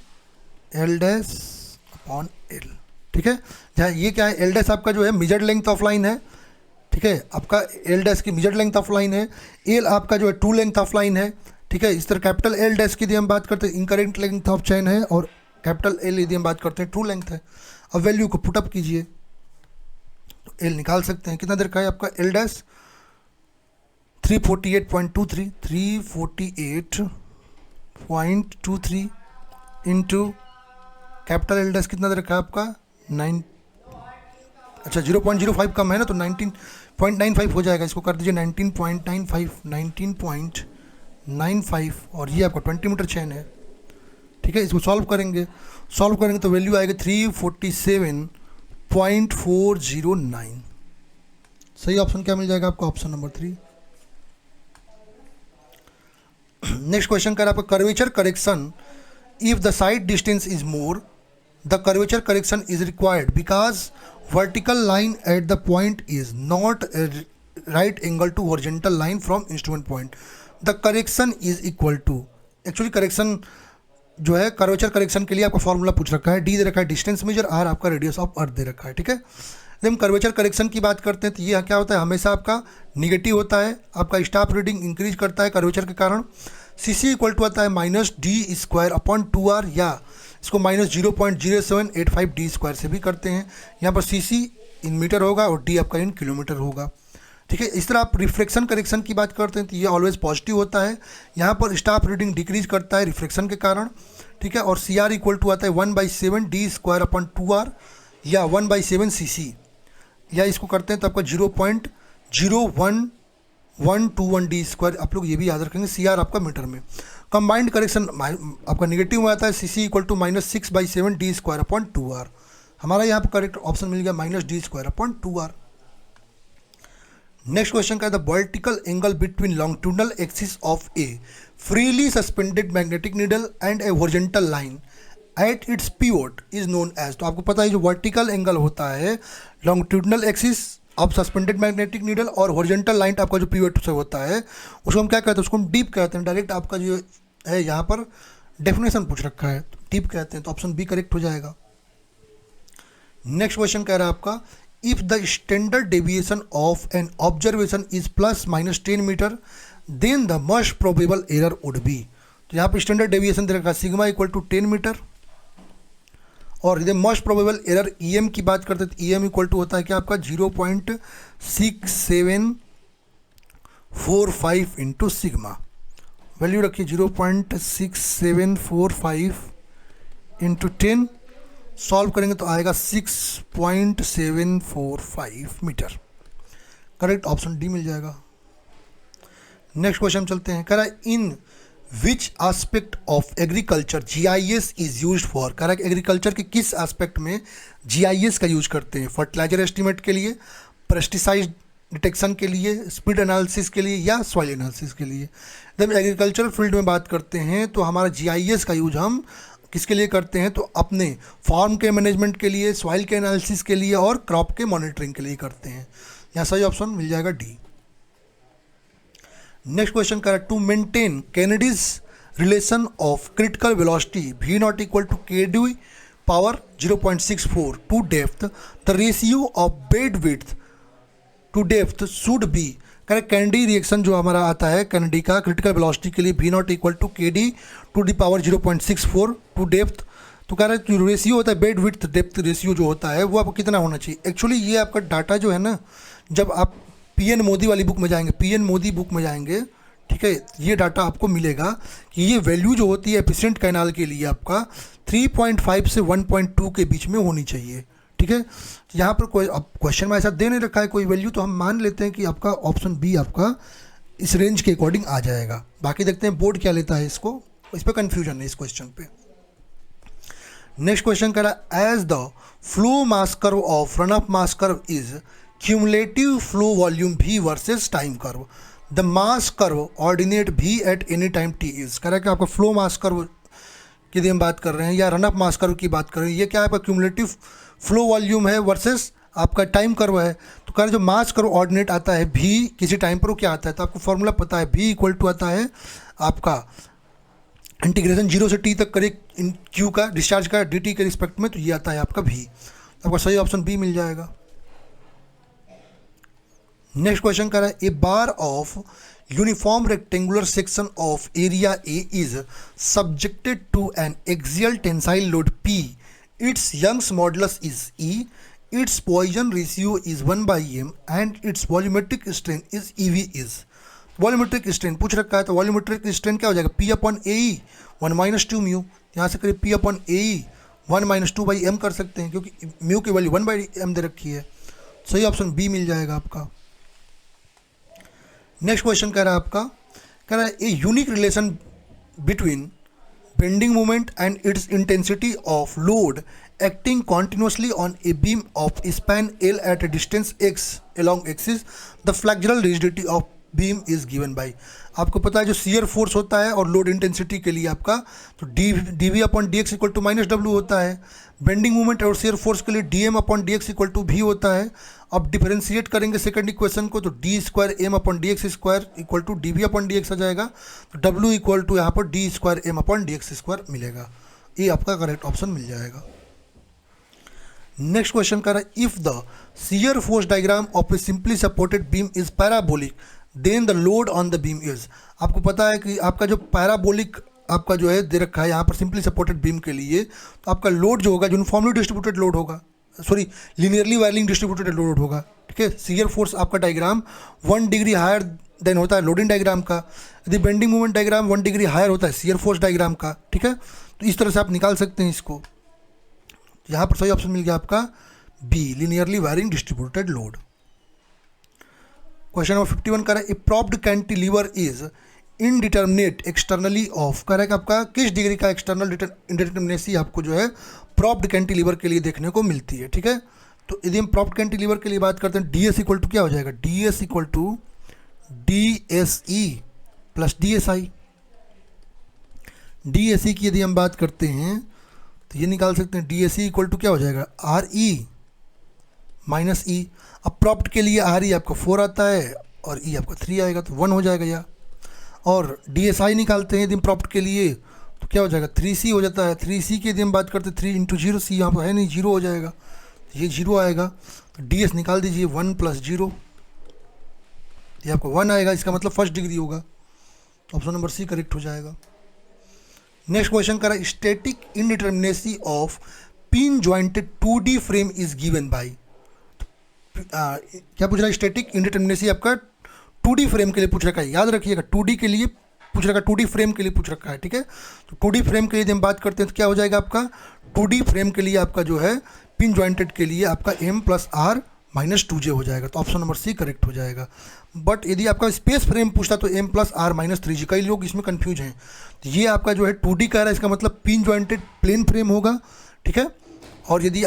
L dash upon L, ठीक है। जहाँ ये क्या है, एल डैश आपका जो है मेजर्ड लेंथ ऑफ लाइन है, ठीक है, आपका एल डैश की मेजर्ड लेंथ ऑफ लाइन है, एल आपका जो है ट्रू लेंथ ऑफ लाइन है, ठीक है। इस तरह कैपिटल एल डैश की यदि हम बात करते हैं इनकरेक्ट लेंथ ऑफ चेन है, और कैपिटल एल यदि हम बात करते हैं ट्रू लेंथ है। अब वैल्यू को पुटअप कीजिए तो एल निकाल सकते हैं, कितना देर का है आपका L dash 348.23 into capital L dash कितना दे रखा है आपका 9, अच्छा 0.05 कम है ना तो 19.95 हो जाएगा, इसको कर दीजिए 19.95 और ये आपका 20 मीटर चेन है, ठीक है। इसको सॉल्व करेंगे तो वैल्यू आएगा 347.409, सही ऑप्शन क्या मिल जाएगा आपका, ऑप्शन नंबर 3। नेक्स्ट क्वेश्चन कर आपका curvature correction if the sight distance is more, the curvature correction is required because vertical line at the point is not right angle to horizontal line from instrument point, the correction is equal to. Actually correction जो है curvature correction के लिए आपका formula पूछ रखा है, D दे रखा है डिस्टेंस मेजर, आर आपका रेडियस ऑफ अर्थ दे रखा है, ठीक है। जब हम कर्वेचर करेक्शन की बात करते हैं तो ये क्या होता है, हमेशा आपका निगेटिव होता है, आपका स्टाफ रीडिंग इंक्रीज करता है कर्वेचर के कारण। सी सी इक्वल टू आता है -d² अपॉन 2r, या इसको -0.0785 d² से भी करते हैं। यहाँ पर सी सी इन मीटर होगा और डी आपका इन किलोमीटर होगा, ठीक है। इस तरह आप रिफ्लेक्शन करेक्शन की बात करते हैं तो ये ऑलवेज पॉजिटिव होता है, यहाँ पर स्टाफ रीडिंग डिक्रीज करता है रिफ्लेक्शन के कारण, ठीक है। और सी आर इक्वल टू आता है 1/7 d² अपॉन 2r या 1/7 cc, या इसको करते हैं तो आपका 0.01121 d², आप लोग ये भी याद रखेंगे, सी आर आपका मीटर में। कंबाइंड करेक्शन आपका निगेटिव में आता है, C C equal to -6/7 d² upon 2r, हमारा यहाँ पर करेक्ट ऑप्शन मिल गया -d² upon 2r। Next question का the vertical angle between longitudinal axis of a freely suspended magnetic needle and a horizontal line at its pivot is known as. तो आपको पता है जो वर्टिकल एंगल होता है longitudinal axis of suspended magnetic needle और horizontal line आपका जो पिवोट से होता है उसको हम क्या कहते हैं, उसको हम डीप कहते हैं। डायरेक्ट आपका जो है यहाँ पर डेफिनेशन पूछ रखा है तो डीप कहते हैं, तो ऑप्शन बी करेक्ट हो जाएगा। नेक्स्ट क्वेश्चन कह रहा है आपका if the standard deviation of an observation is plus minus 10 metre then the most probable error would be. तो यहाँ पर स्टैंडर्ड डेविएशन दे रखा है सिग्मा इक्वल टू 10 मीटर, और यदि मोस्ट प्रोबेबल एरर EM की बात करते हैं तो EM इक्वल टू होता है कि आपका 0.6745 इंटू सिग्मा, वैल्यू रखिए 0.6745 इंटू 10, सॉल्व करेंगे तो आएगा 6.745 मीटर। करेक्ट ऑप्शन डी मिल जाएगा। नेक्स्ट क्वेश्चन चलते हैं। कह रहा है in which aspect of agriculture GIS is use for. कह रहा है एग्रीकल्चर के किस एस्पेक्ट में GIS का यूज करते हैं, फर्टिलाइजर एस्टीमेट के लिए, पेस्टिसाइड डिटेक्शन के लिए, स्पीड एनालिसिस के लिए, या सॉइल एनालिसिस के लिए। जब एग्रीकल्चर फील्ड में बात करते हैं तो हमारा GIS का यूज हम किसके लिए करते हैं, तो अपने फार्म के मैनेजमेंट के लिए, सॉइल के एनालिसिस के लिए और क्रॉप के मॉनिटरिंग के लिए करते हैं। यहाँ सही ऑप्शन मिल जाएगा डी। नेक्स्ट क्वेश्चन कर to maintain Kennedy's relation of critical velocity V0 equal to KD power 0.64 to depth the ratio of bed width to depth should be. Correct Kennedy reaction जो हमारा आता है कैनेडी का critical velocity के लिए V0 equal to KD to the power 0.64 to depth. तो कह रहा है जो रेशियो होता है बेड विड्थ डेप्थ रेशियो जो होता है वो आपको कितना होना चाहिए। एक्चुअली ये आपका डाटा जो है ना, जब आप PN मोदी वाली बुक में जाएंगे, PN मोदी बुक में जाएंगे, ठीक है, ये डाटा आपको मिलेगा कि ये वैल्यू जो होती है एफिशिएंट कैनाल के लिए आपका 3.5 से 1.2 के बीच में होनी चाहिए। ठीक है, यहाँ पर कोई अब क्वेश्चन में ऐसा दे नहीं रखा है कोई वैल्यू, तो हम मान लेते हैं कि आपका ऑप्शन बी आपका इस रेंज के अकॉर्डिंग आ जाएगा। बाकी देखते हैं बोर्ड क्या लेता है इसको, इस पर कन्फ्यूजन है इस क्वेश्चन पे। नेक्स्ट क्वेश्चन कह रहा है as the flow mass curve of run up mass curve is cumulative flow volume V versus time curve the mass curve ordinate V at any time t is. कह रहा है कि आपका flow mass curve की यदि हम बात कर रहे हैं या रन अप मास कर्व की बात कर रहे हैं, ये क्या है आपका क्यूमुलेटिव फ्लो वॉल्यूम है वर्सेस आपका टाइम कर्व है। तो कह रहे जो मास कर्व ऑर्डिनेट आता है V किसी टाइम पर वो क्या आता है, तो आपको फॉर्मूला पता है V इक्वल टू आता है आपका इंटीग्रेशन 0 से t तक करे Q का डिस्चार्ज का dt के रिस्पेक्ट में, तो ये आता है आपका V। आपका सही ऑप्शन बी मिल जाएगा। नेक्स्ट क्वेश्चन कर रहा है a bar of uniform rectangular section of area A is subjected to an axial tensile load P, its Young's modulus is E, its Poisson ratio is 1/m and its volumetric strain is EV is. Volumetric strain पूछ रखा है, तो volumetric strain क्या हो जाएगा P/AE 1 - 2 mu. यहाँ से करीब P/AE 1 - 2/m कर सकते हैं क्योंकि म्यू की वैल्यू 1/m दे रखी है। सही ऑप्शन बी मिल जाएगा आपका। नेक्स्ट क्वेश्चन कह रहा है आपका, कह रहा है a unique relation between bending moment and its intensity of load acting continuously on a beam of span L at a distance x along axis the flexural rigidity of beam is given by. आपको पता है जो shear force होता है और load intensity के लिए आपका तो dV/dx इक्वल टू -w होता है। बेंडिंग मूवमेंट और शियर फोर्स के लिए dm/dx इक्वल टू v होता है। अब डिफरेंशिएट करेंगे सेकंड इक्वेशन को तो d²m/dx² इक्वल टू dV/dx आ जाएगा, तो w इक्वल टू यहाँ पर d²m/dx² मिलेगा। ये आपका करेक्ट ऑप्शन मिल जाएगा। नेक्स्ट क्वेश्चन कर रहा है if the shear force diagram of a simply supported beam is parabolic then the load on the beam is. आपको पता है कि आपका जो पैराबोलिक आपका जो है दे रखा है यहाँ पर सिंपली सपोर्टेड बीम के लिए, तो आपका लोड जो होगा यूनिफॉर्मली डिस्ट्रीब्यूटेड लोड होगा, sorry linearly varying distributed load होगा। ठीक है, शियर फोर्स आपका डायग्राम 1 डिग्री हायर देन होता है लोडिंग डायग्राम का, यदि bending movement diagram 1 degree higher होता है शियर फोर्स डायग्राम का। ठीक है, तो इस तरह से आप निकाल सकते हैं इसको। यहाँ पर सही ऑप्शन मिल गया आपका B linearly varying distributed load. Question number 51 कर रहा है a propped cantilever is indeterminate externally of. कह रहा है कि आपका किस डिग्री का एक्सटर्नल इंडिटर्मिनेसी आपको जो है प्रॉप्ड कैंटिलीवर के लिए देखने को मिलती है। ठीक है, तो यदि हम प्रॉप्ड कैंटिलीवर के लिए बात करते हैं ds इक्वल टू क्या हो जाएगा, ds equal to DSE plus DSI। DSE की यदि हम बात करते हैं तो ये निकाल सकते हैं DSE इक्वल टू क्या हो जाएगा RE माइनस E। अब प्रॉप्ट के लिए RE आपका 4 आता है और E आपका 3 आएगा, तो 1 हो जाएगा यह। और DSI निकालते हैं यदि हम प्रॉप्ट के लिए तो क्या हो जाएगा 3C हो जाता है। 3C की यदि हम बात करते हैं 3 × 0 C यहाँ पर है नहीं, 0 हो जाएगा। ये 0 आएगा, तो ds निकाल दीजिए, 1 + 0, ये आपको 1 आएगा, इसका मतलब फर्स्ट डिग्री होगा। ऑप्शन नंबर सी करेक्ट हो जाएगा। नेक्स्ट क्वेश्चन करा, static indeterminacy of pin jointed 2D frame is given bye. क्या पूछ रहा है? स्टैटिक इनडिटर्मिनेसी आपका 2D फ्रेम के लिए पूछ रखा है, याद रखिएगा 2D के लिए पूछ रखा है, 2D फ्रेम के लिए पूछ रखा है, ठीक है। तो 2D फ्रेम के लिए हम बात करते हैं तो क्या हो जाएगा आपका 2D फ्रेम के लिए आपका जो है पिन जॉइंटेड के लिए आपका m + r - 2j हो जाएगा, तो ऑप्शन नंबर सी करेक्ट हो जाएगा। बट यदि आपका स्पेस फ्रेम पूछता तो m + r - 3j, कई लोग इसमें कंफ्यूज हैं। तो ये आपका जो है 2D कह रहा है, इसका मतलब पिन जॉइंटेड प्लेन फ्रेम होगा, ठीक है। और यदि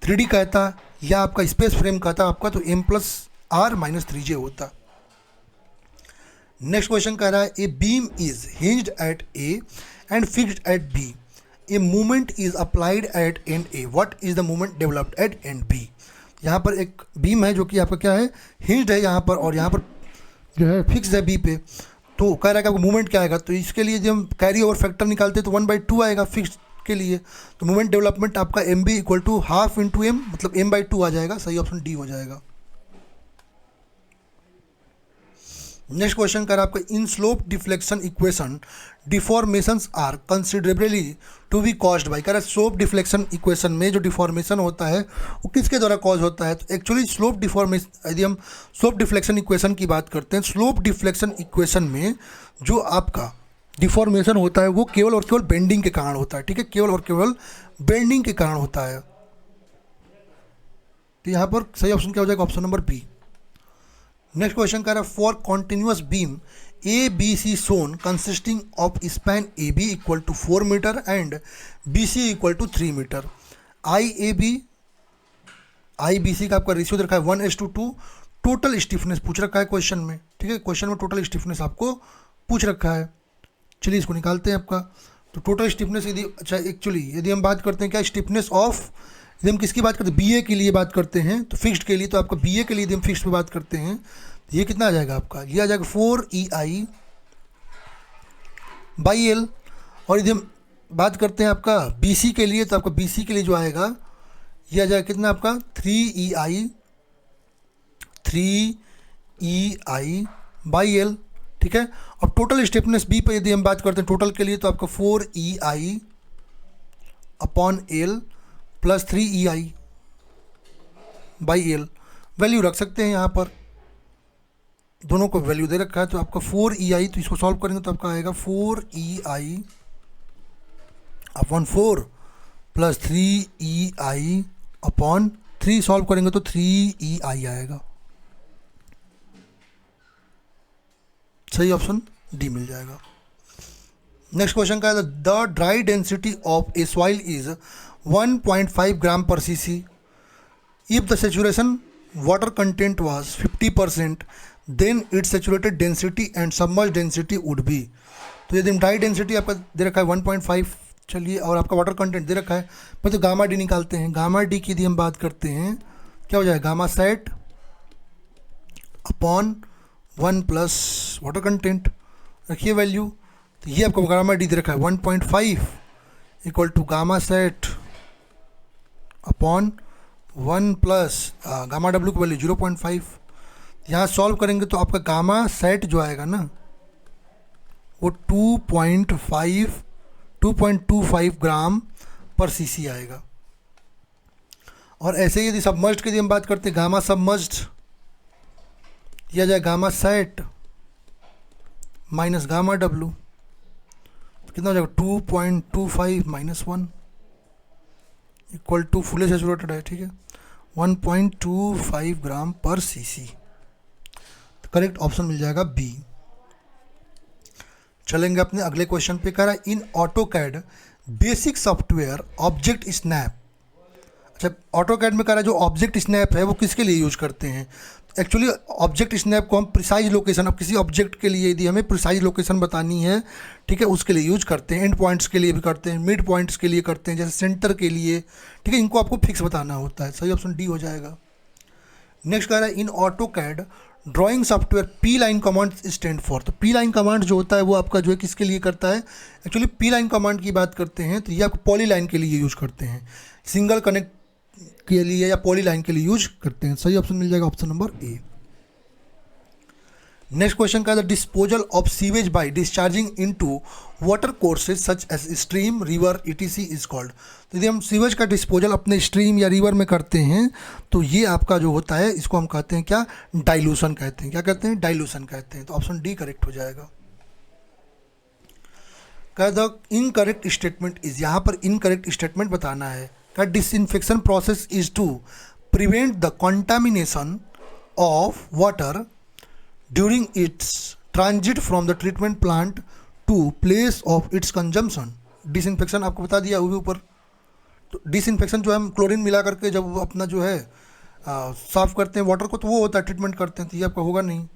3D कहता या आपका स्पेस फ्रेम कहता आपका, तो m + r - 3j होता। नेक्स्ट क्वेश्चन कह रहा है, a beam is hinged at A and fixed at B, a movement is applied at end A, what is the movement developed at end B। यहाँ पर एक बीम है जो कि आपका क्या है, हिंज्ड है यहाँ पर, और यहाँ पर जो है फिक्स्ड है B पे। तो कह रहा है कि आपको मूवमेंट क्या आएगा, तो इसके लिए जब हम कैरी ओवर फैक्टर निकालते हैं तो 1/2 आएगा फिक्स्ड के लिए। तो मूवमेंट डेवलपमेंट आपका MB = ½ × M, मतलब m/2 आ जाएगा, सही ऑप्शन डी हो जाएगा। नेक्स्ट क्वेश्चन कर आपका, in slope deflection equation deformations are considerably to be caused by. कह रहा है स्लोप डिफ्लेक्शन इक्वेशन में जो डिफॉर्मेशन होता है वो किसके द्वारा कॉज होता है। तो एक्चुअली स्लोप डिफॉर्मेशन, यदि हम स्लोप डिफ्लेक्शन इक्वेशन की बात करते हैं, स्लोप डिफ्लेक्शन इक्वेशन में जो आपका डिफॉर्मेशन होता है वो केवल और केवल बेंडिंग के कारण होता है, ठीक है, केवल और केवल बेंडिंग के कारण होता है। तो यहाँ पर सही ऑप्शन क्या हो जाएगा, option number B. Next question कह रहा है, for continuous beam ABC shown consisting of span AB = 4 metre and BC = 3 metre, IBC का आपका रेशियो रखा है 1:2, टोटल स्टिफनेस पूछ रखा है क्वेश्चन में, ठीक है, क्वेश्चन में टोटल स्टिफनेस आपको पूछ रखा है। चलिए इसको निकालते हैं आपका। तो टोटल स्टिफनेस यदि, अच्छा एक्चुअली यदि हम बात करते हैं क्या स्टिफनेस ऑफ, यदि हम किसकी बात करते हैं BA के लिए बात करते हैं तो फिक्स्ड के लिए, तो आपका BA के लिए यदि हम फिक्स्ड पे बात करते हैं तो ये कितना आ जाएगा आपका, ये आ जाएगा 4EI/L। और यदि हम बात करते हैं आपका BC के लिए तो आपका BC के लिए जो आएगा ये आ जाएगा कितना आपका 3EI/L, ठीक है। अब टोटल स्टिफनेस B पे यदि हम बात करते हैं टोटल के लिए तो आपका 4EI/L + 3EI/L वैल्यू रख सकते हैं, यहाँ पर दोनों को वैल्यू दे रखा है। तो आपका 4EI, तो इसको सॉल्व करेंगे तो आपका आएगा 4EI/4 + 3EI/3, सॉल्व करेंगे तो 3EI आएगा, सही ऑप्शन डी मिल जाएगा। नेक्स्ट क्वेश्चन का है, the dry density of a soil is 1.5 gram per cc if the saturation water content was 50%, then its saturated density and submerge density would be. तो यदि ड्राई डेंसिटी आपका दे रखा है 1.5, चलिए, और आपका वाटर कंटेंट दे रखा है, पर तो गामा डी निकालते हैं। गामा डी की यदि हम बात करते हैं क्या हो जाएगा, gamma sat upon 1 + water content, रखिए वैल्यू। तो ये आपको गामा डी दे रखा है 1.5 = gamma sat upon 1 + gamma W की वैल्यू 0.5। यहाँ सॉल्व करेंगे तो आपका गामा सेट जो आएगा ना वो 2.25 ग्राम पर cc आएगा। और ऐसे ही यदि सबमर्ज्ड की यदि हम बात करते हैं, गामा सबमर्ज्ड यह जाए gamma sat minus gamma W, तो कितना हो जाएगा 2.25 - 1 = फुली सैचुरेटेड है, ठीक है, 1.25 ग्राम पर cc। तो करेक्ट ऑप्शन मिल जाएगा बी। चलेंगे अपने अगले क्वेश्चन पे। कह रहा है, इन AutoCAD basic software object snap. अच्छा, ऑटोकैड में कह रहा है जो ऑब्जेक्ट स्नैप है वो किसके लिए यूज करते हैं। एक्चुअली ऑब्जेक्ट स्नैप को हम प्रिसाइज लोकेशन, अब किसी ऑब्जेक्ट के लिए यदि हमें प्रिसाइज लोकेशन बतानी है, ठीक है, उसके लिए यूज करते हैं। एंड पॉइंट्स के लिए भी करते हैं, मिड पॉइंट्स के लिए करते हैं, जैसे सेंटर के लिए, ठीक है, इनको आपको फिक्स बताना होता है, सही ऑप्शन डी हो जाएगा। नेक्स्ट कह रहा है, इन AutoCAD drawing software P line command stand for. तो पी लाइन कमांड जो होता है वो आपका जो है किसके लिए करता है। एक्चुअली पी लाइन कमांड की बात करते हैं तो ये आपको पॉली लाइन के लिए यूज करते हैं। सिंगल कनेक्ट के लिए या पॉलीलाइन के लिए यूज करते हैं। सही ऑप्शन मिल जाएगा option number A. Next question का, the disposal of sewage by discharging into water courses such as stream, river, ETC is called. तो यदि हम सीवेज का डिस्पोजल अपने स्ट्रीम या रिवर में करते हैं तो ये आपका जो होता है इसको हम कहते हैं क्या, डाइल्यूशन कहते हैं। क्या कहते हैं, डाइल्यूशन कहते हैं। तो ऑप्शन डी करेक्ट हो जाएगा। क्या द इनकरेक्ट स्टेटमेंट इज, यहाँ पर इनकरेक्ट स्टेटमेंट बताना है। क्या disinfection process is to prevent the contamination of water during its transit from the treatment plant to place of its consumption. Disinfection आपको बता दिया वो भी ऊपर। तो डिसइंफेक्शन जो है हम क्लोरीन मिला करके जब अपना जो है साफ करते हैं वाटर को, तो वो होता है ट्रीटमेंट करते हैं, तो ये आपका होगा नहीं।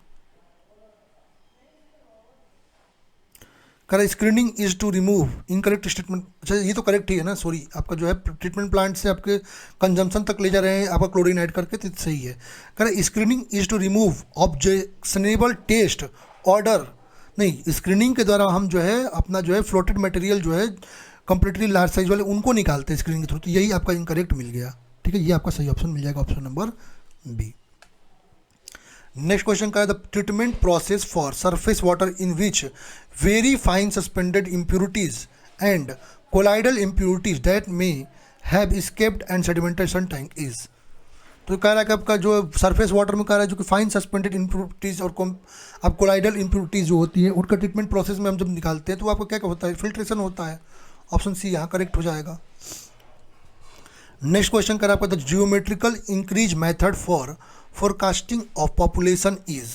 Correct screening is to remove, incorrect statement. अच्छा ये तो करेक्ट ही है ना, सॉरी, आपका जो है ट्रीटमेंट प्लांट से आपके कंजम्पशन तक ले जा रहे हैं आपका क्लोरीन ऐड करके, तो सही है। Correct screening is to remove objectionable taste odour. नहीं, स्क्रीनिंग के द्वारा हम जो है अपना जो है फ्लोटेड मटेरियल जो है कंप्लीटली लार्ज साइज वाले उनको निकालते हैं स्क्रीनिंग के थ्रू। तो यही आपका इनकरेक्ट मिल गया। ठीक है, ये आपका सही ऑप्शन मिल जाएगा option number B. Next question का है, the treatment process for surface water in which very fine suspended impurities and colloidal impurities that may have escaped and sedimentation tank is. तो कह रहा है कि आपका जो सरफेस वाटर में कह रहा है जो कि फाइन सस्पेंडेड इम्प्यूरिटीज और अब कोलाइडल इम्प्यूरिटीज जो होती है उनका ट्रीटमेंट प्रोसेस में हम जब निकालते हैं तो आपका क्या होता है, फिल्ट्रेशन होता है। ऑप्शन सी यहाँ करेक्ट हो जाएगा। नेक्स्ट क्वेश्चन कर आपका, the geometrical increase method for forecasting of population is.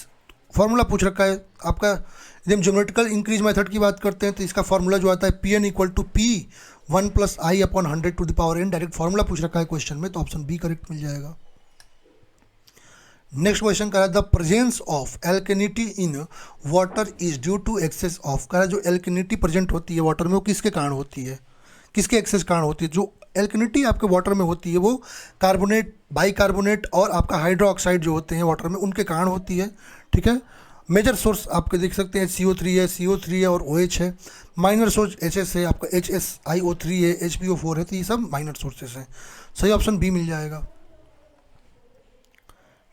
Formula पूछ रखा है आपका। यदि हम जियोमेट्रिकल इंक्रीज मेथड की बात करते हैं तो इसका फार्मूला जो आता है P N equal to P 1 + i/100 to the power n। Direct formula पूछ रखा है क्वेश्चन में, तो ऑप्शन बी करेक्ट मिल जाएगा। नेक्स्ट क्वेश्चन कह रहा है, the presence of alkalinity in water is due to excess of. कह रहा है जो एल्केनिटी प्रेजेंट होती है वाटर में वो किसके कारण होती है, किसके एक्सेस कारण होती है। जो एल्केनिटी आपके वाटर में होती है वो कार्बोनेट, बाइकार्बोनेट और आपका हाइड्रो ऑक्साइड जो होते हैं वाटर में उनके कारण होती है। ठीक है, मेजर सोर्स आपके देख सकते हैं CO3 है और OH है। माइनर सोर्स HS है, आपका HSiO3 है, HPO4 है, तो ये सब माइनर सोर्सेस हैं। सही ऑप्शन बी मिल जाएगा।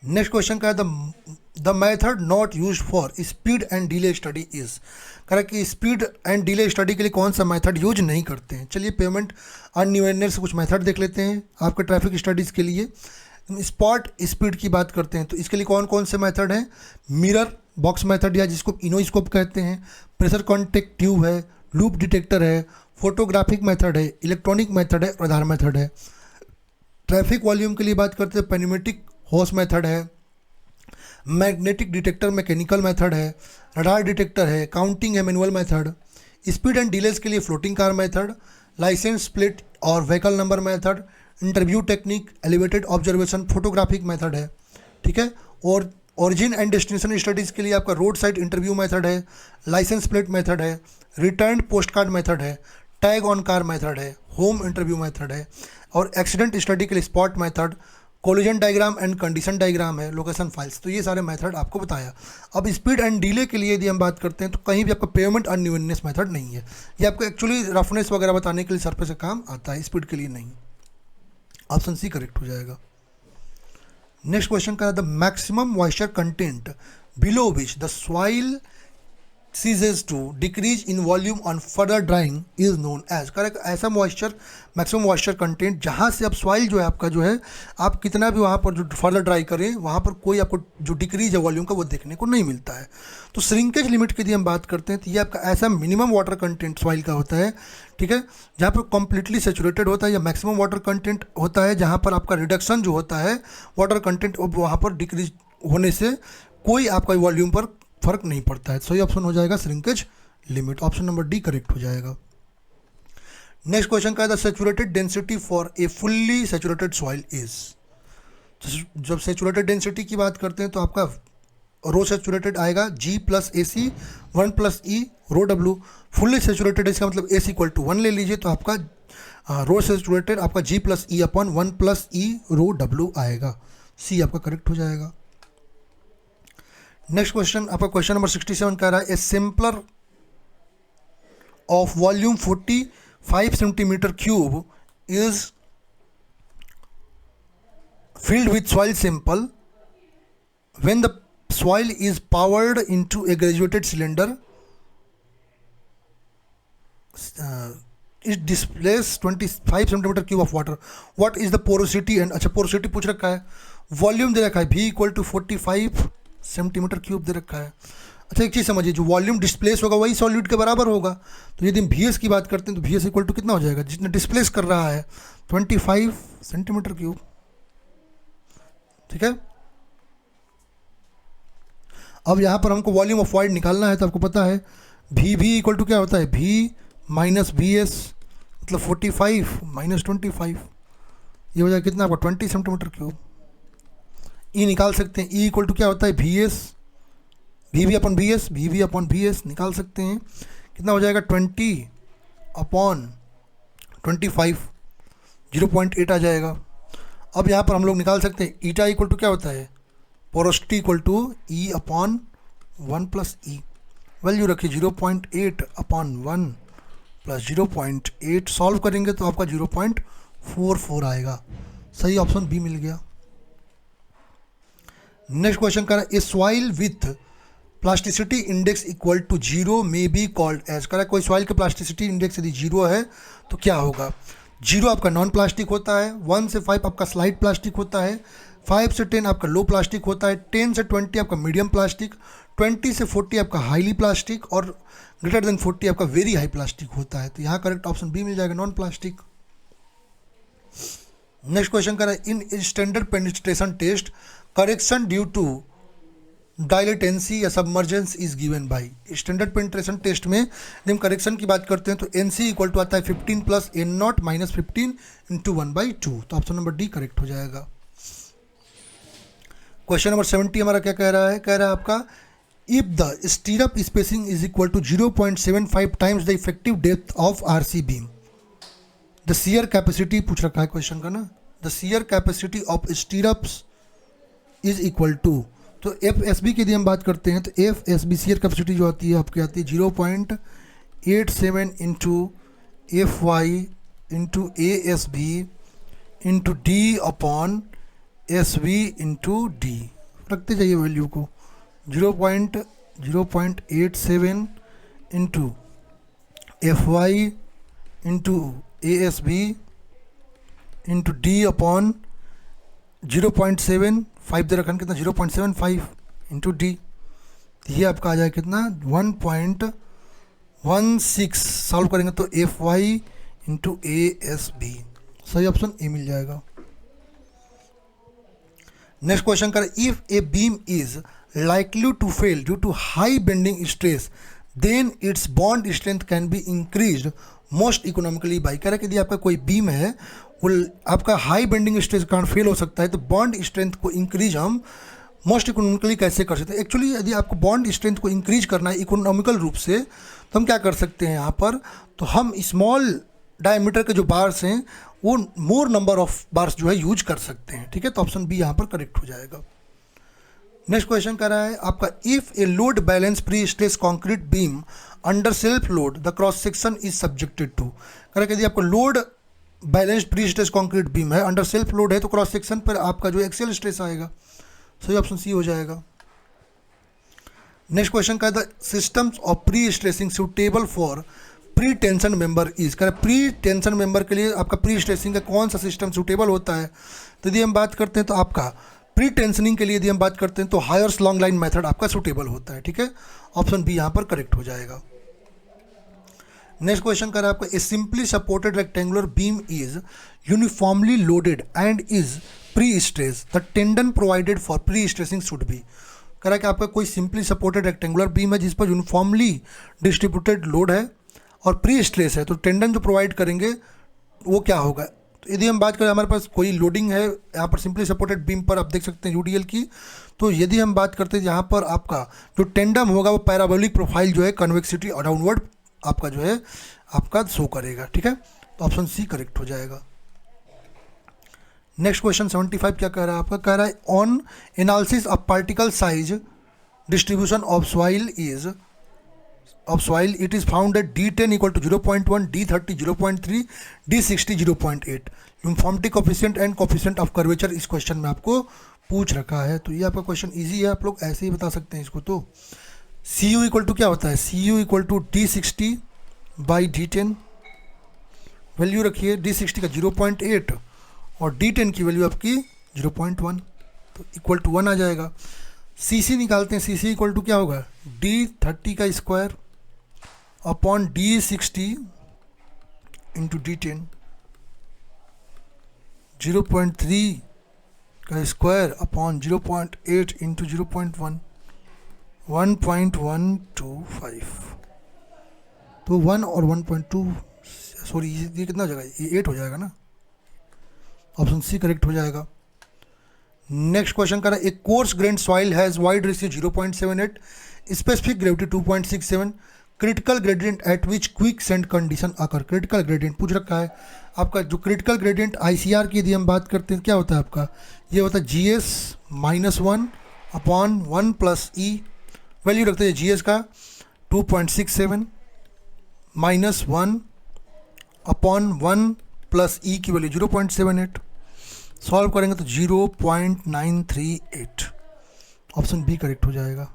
नेक्स्ट क्वेश्चन का है, the method not use for speed and delay study is. कह रहा है कि स्पीड एंड डिले स्टडी के लिए कौन सा मेथड यूज नहीं करते हैं। चलिए पेमेंट अनइवननेस से कुछ मेथड देख लेते हैं आपके ट्रैफिक स्टडीज़ के लिए। स्पॉट स्पीड की बात करते हैं तो इसके लिए कौन कौन से मेथड हैं, मिरर बॉक्स मेथड या जिसको इनोस्कोप कहते हैं, प्रेशर कॉन्टेक्ट ट्यूब है, लूप डिटेक्टर है, फोटोग्राफिक मेथड है, इलेक्ट्रॉनिक मेथड है, आधार मेथड है। ट्रैफिक वॉल्यूम के लिए बात करते हैं पेनिमेटिक होस मेथड है, मैग्नेटिक डिटेक्टर मैकेनिकल मेथड है, रडार डिटेक्टर है, काउंटिंग है manual method. Speed and delays के लिए floating car method, licence plate और vehicle number method, interview technique, elevated observation, photographic method है। ठीक है, और ओरिजिन एंड डेस्टिनेशन स्टडीज़ के लिए आपका रोड साइड इंटरव्यू मेथड है, लाइसेंस प्लेट मेथड है, रिटर्न पोस्ट कार्ड मेथड है, टैग ऑन कार मेथड है, होम इंटरव्यू मेथड है, और एक्सीडेंट स्टडी के लिए spot method, collision diagram and condition diagram है, लोकेशन फाइल्स। तो ये सारे मेथड आपको बताया। अब स्पीड एंड डिले के लिए यदि हम बात करते हैं तो कहीं भी आपका पेमेंट अनइवननेस मेथड नहीं है। ये आपको एक्चुअली रफनेस वगैरह बताने के लिए सरफेस से काम आता है, स्पीड के लिए नहीं। ऑप्शन सी करेक्ट हो जाएगा। नेक्स्ट क्वेश्चन का, the maximum moisture content below which the soil ceases to decrease in volume on further drying is known as। Correct, ऐसा मॉइस्चर, मैक्सिमम मॉइस्चर कंटेंट जहाँ से अब सॉइल जो है आपका जो है आप कितना भी वहाँ पर जो फर्दर ड्राई करें वहाँ पर कोई आपको जो डिक्रीज है वॉल्यूम का वो देखने को नहीं मिलता है। तो श्रिंकेज लिमिट की यदि हम बात करते हैं तो ये आपका ऐसा मिनिमम वाटर कंटेंट सॉइल का होता है। ठीक है, जहाँ पर कम्प्लीटली सेचुरेटेड होता है या मैक्सिमम वाटर कंटेंट होता है जहाँ पर आपका रिडक्शन जो होता है वाटर कंटेंट वहाँ पर डिक्रीज होने से कोई आपका वॉल्यूम पर फर्क नहीं पड़ता है। सही ऑप्शन हो जाएगा shrinkage limit. Option number D correct हो जाएगा। नेक्स्ट क्वेश्चन का है, the saturated density for a fully saturated soil is. जब सैचुरेटेड डेंसिटी की बात करते हैं तो आपका रो सैचुरेटेड आएगा G + AC 1 + E रो W। फुल्ली सैचुरेटेड इसका मतलब AC = 1 ले लीजिए तो आपका रो सैचुरेटेड आपका G + E/1 + E रो W आएगा। सी आपका करेक्ट हो जाएगा। नेक्स्ट क्वेश्चन आपका क्वेश्चन नंबर 67 कह रहा है, a sampler of volume 45 centimetre cube is filled with soil sample. When the soil is powered into a graduated cylinder, it displays 25 centimetre cube of water. What is the porosity and, अच्छा porosity पूछ रखा है, volume दे रखा है V equal to 45 centimetre cube दे रखा है. अच्छा एक चीज़ समझिए, जो वॉल्यूम डिस्प्लेस होगा वही सॉल्यूट के बराबर होगा. तो यदि हम VS की बात करते हैं तो VS इक्वल टू कितना हो जाएगा, जितने डिस्प्लेस कर रहा है 25 सेंटीमीटर क्यूब. ठीक है. अब यहाँ पर हमको वॉल्यूम ऑफ वाइड निकालना है, तो आपको पता है V इक्वल टू क्या होता है, V माइनस VS, मतलब 45 माइनस 25, ये हो जाएगा कितना आपका 20 सेंटीमीटर क्यूब. E निकाल सकते हैं, E इक्वल टू क्या होता है VS, VV अपॉन VS निकाल सकते हैं, कितना हो जाएगा 20 अपॉन 25, 0.8 आ जाएगा. अब यहाँ पर हम लोग निकाल सकते हैं ईटा इक्वल टू क्या होता है, porosity equal to E upon 1 plus E. Value रखिए 0.8 अपॉन 1 प्लस 0.8, सॉल्व करेंगे तो आपका 0.44 आएगा. सही ऑप्शन बी मिल गया. नेक्स्ट क्वेश्चन कर a soil with plasticity index equal to 0 may be called as. करा कोई सॉइल का प्लास्टिसिटी इंडेक्स यदि 0 है तो क्या होगा. 0 आपका नॉन प्लास्टिक होता है, 1 से 5 आपका स्लाइड प्लास्टिक होता है, 5 से 10 आपका लो प्लास्टिक होता है, 10 से 20 आपका मीडियम प्लास्टिक, 20 से 40 आपका हाईली प्लास्टिक और ग्रेटर देन 40 आपका वेरी हाई प्लास्टिक होता है. तो यहाँ करेक्ट ऑप्शन बी मिल जाएगा, नॉन प्लास्टिक. नेक्स्ट क्वेश्चन कर in standard penetration test correction due to dilatancy या submergence is given by. Standard penetration test में जब हम करेक्शन की बात करते हैं तो NC इक्वल टू आता है 15 प्लस N0 माइनस 15 इंटू 1/2. तो ऑप्शन नंबर डी करेक्ट हो जाएगा. क्वेश्चन नंबर 70 हमारा क्या कह रहा है, कह रहा है आपका if the stirrup spacing is equal to 0.75 times the effective depth of RC beam, the shear capacity पूछ रखा है क्वेश्चन का ना, the shear capacity of stirrups is equal to. तो FSB की यदि हम बात करते हैं तो FSB शियर कैपेसिटी जो आती है आपकी आती है 0.87 into FY into ASB into D upon SV into D. रखते जाइए वैल्यू को, 0.87 into FY into ASB into D upon 0.75 दे रखा है कितना, 0.75 इंटू D. ये आपका आ जाए कितना 1.16. सॉल्व करेंगे तो FY इंटू ASB. सही ऑप्शन ए मिल जाएगा. नेक्स्ट क्वेश्चन कर if A beam is likely to fail due to high bending stress then its bond strength can be increased most economically by. कह रहा है कि यदि आपका कोई बीम है वो आपका हाई बेंडिंग स्ट्रेस के कारण फेल हो सकता है, तो बॉन्ड स्ट्रेंथ को इंक्रीज हम मोस्ट इकोनॉमिकली कैसे कर सकते हैं. एक्चुअली यदि आपको बॉन्ड स्ट्रेंथ को इंक्रीज करना है इकोनॉमिकल रूप से तो हम क्या कर सकते हैं यहाँ पर, तो हम स्मॉल डायमीटर के जो बार्स हैं वो मोर नंबर ऑफ बार्स जो है यूज कर सकते हैं. ठीक है, तो ऑप्शन बी यहाँ पर करेक्ट हो जाएगा. नेक्स्ट क्वेश्चन कर रहा है आपका if a load balance prestress concrete beam under self load the cross section is subjected to. कह रहा है कि यदि आपको load balance prestress concrete beam है, अंडर सेल्फ लोड है, तो क्रॉस सेक्शन पर आपका जो एक्सियल स्ट्रेस आएगा. सही ऑप्शन सी हो जाएगा. नेक्स्ट क्वेश्चन का the systems of pre stressing suitable for pre tension member is. कह रहा है प्री टेंशन मेंबर के लिए आपका प्री स्ट्रेसिंग का कौन सा सिस्टम सुटेबल होता है. तो यदि हम बात करते हैं तो आपका प्री टेंशनिंग के लिए यदि हम बात करते हैं तो हायर्स लॉन्ग लाइन मेथड आपका सुटेबल होता है. ठीक है, ऑप्शन बी यहाँ पर करेक्ट हो जाएगा. नेक्स्ट क्वेश्चन कर रहा है आपका ए simply supported rectangular beam is uniformly loaded and is pre stress the tendon provided for pre stressing should be. कह रहा है कि आपका कोई सिंपली सपोर्टेड रेक्टेंगुलर बीम है जिस पर यूनिफॉर्मली डिस्ट्रीब्यूटेड लोड है और प्री स्ट्रेस है, तो टेंडन जो प्रोवाइड करेंगे वो क्या होगा. तो यदि हम बात करें हमारे पास कोई लोडिंग है यहाँ पर सिंपली सपोर्टेड बीम पर, आप देख सकते हैं UDL की, तो यदि हम बात करते हैं यहाँ पर आपका जो टेंडम होगा वो पैराबोलिक प्रोफाइल जो है कन्वेक्सिटी और डाउनवर्ड आपका जो है आपका शो करेगा. ठीक है, तो ऑप्शन सी करेक्ट हो जाएगा. नेक्स्ट क्वेश्चन 75 क्या कह रहा है आपका, कह रहा है on analysis of particle size distribution of soil is of soil, it is found that D10 equal to 0.1, D30 0.3, D60 0.8. Uniformity coefficient and coefficient of curvature इस क्वेश्चन में आपको पूछ रखा है। तो ये आपका क्वेश्चन इजी है, आप लोग ऐसे ही बता सकते हैं इसको। तो सी यू इक्वल टू क्या होता है, C U equal to D60 by D10, value रखिए D60 का 0.8 और D10 की वैल्यू आपकी 0.1, तो इक्वल टू 1 आ जाएगा। CC निकालते हैं, CC इक्वल टू क्या होगा, D30 का square upon D60 into D10, 0.3 का स्क्वायर अपॉन 0.8 इंटू 0.1, 1.125। तो 1 और 1.2, सॉरी ये कितना हो जाएगा, ये 8 हो जाएगा ना, ऑप्शन सी करेक्ट हो जाएगा। नेक्स्ट क्वेश्चन कर रहा है, a coarse grain soil has void ratio 0.78, specific gravity 2.67, critical gradient at which quick sand condition occur. Critical gradient पूछ रखा है आपका, जो क्रिटिकल ग्रेडियंट ICR की यदि हम बात करते हैं क्या होता है आपका, ये होता है GS -1 upon 1 plus E, value रखते हैं GS का 2.67 -1 अपॉन 1 प्लस E की वैल्यू 0.78, सॉल्व करेंगे तो 0.938, ऑप्शन बी करेक्ट हो जाएगा।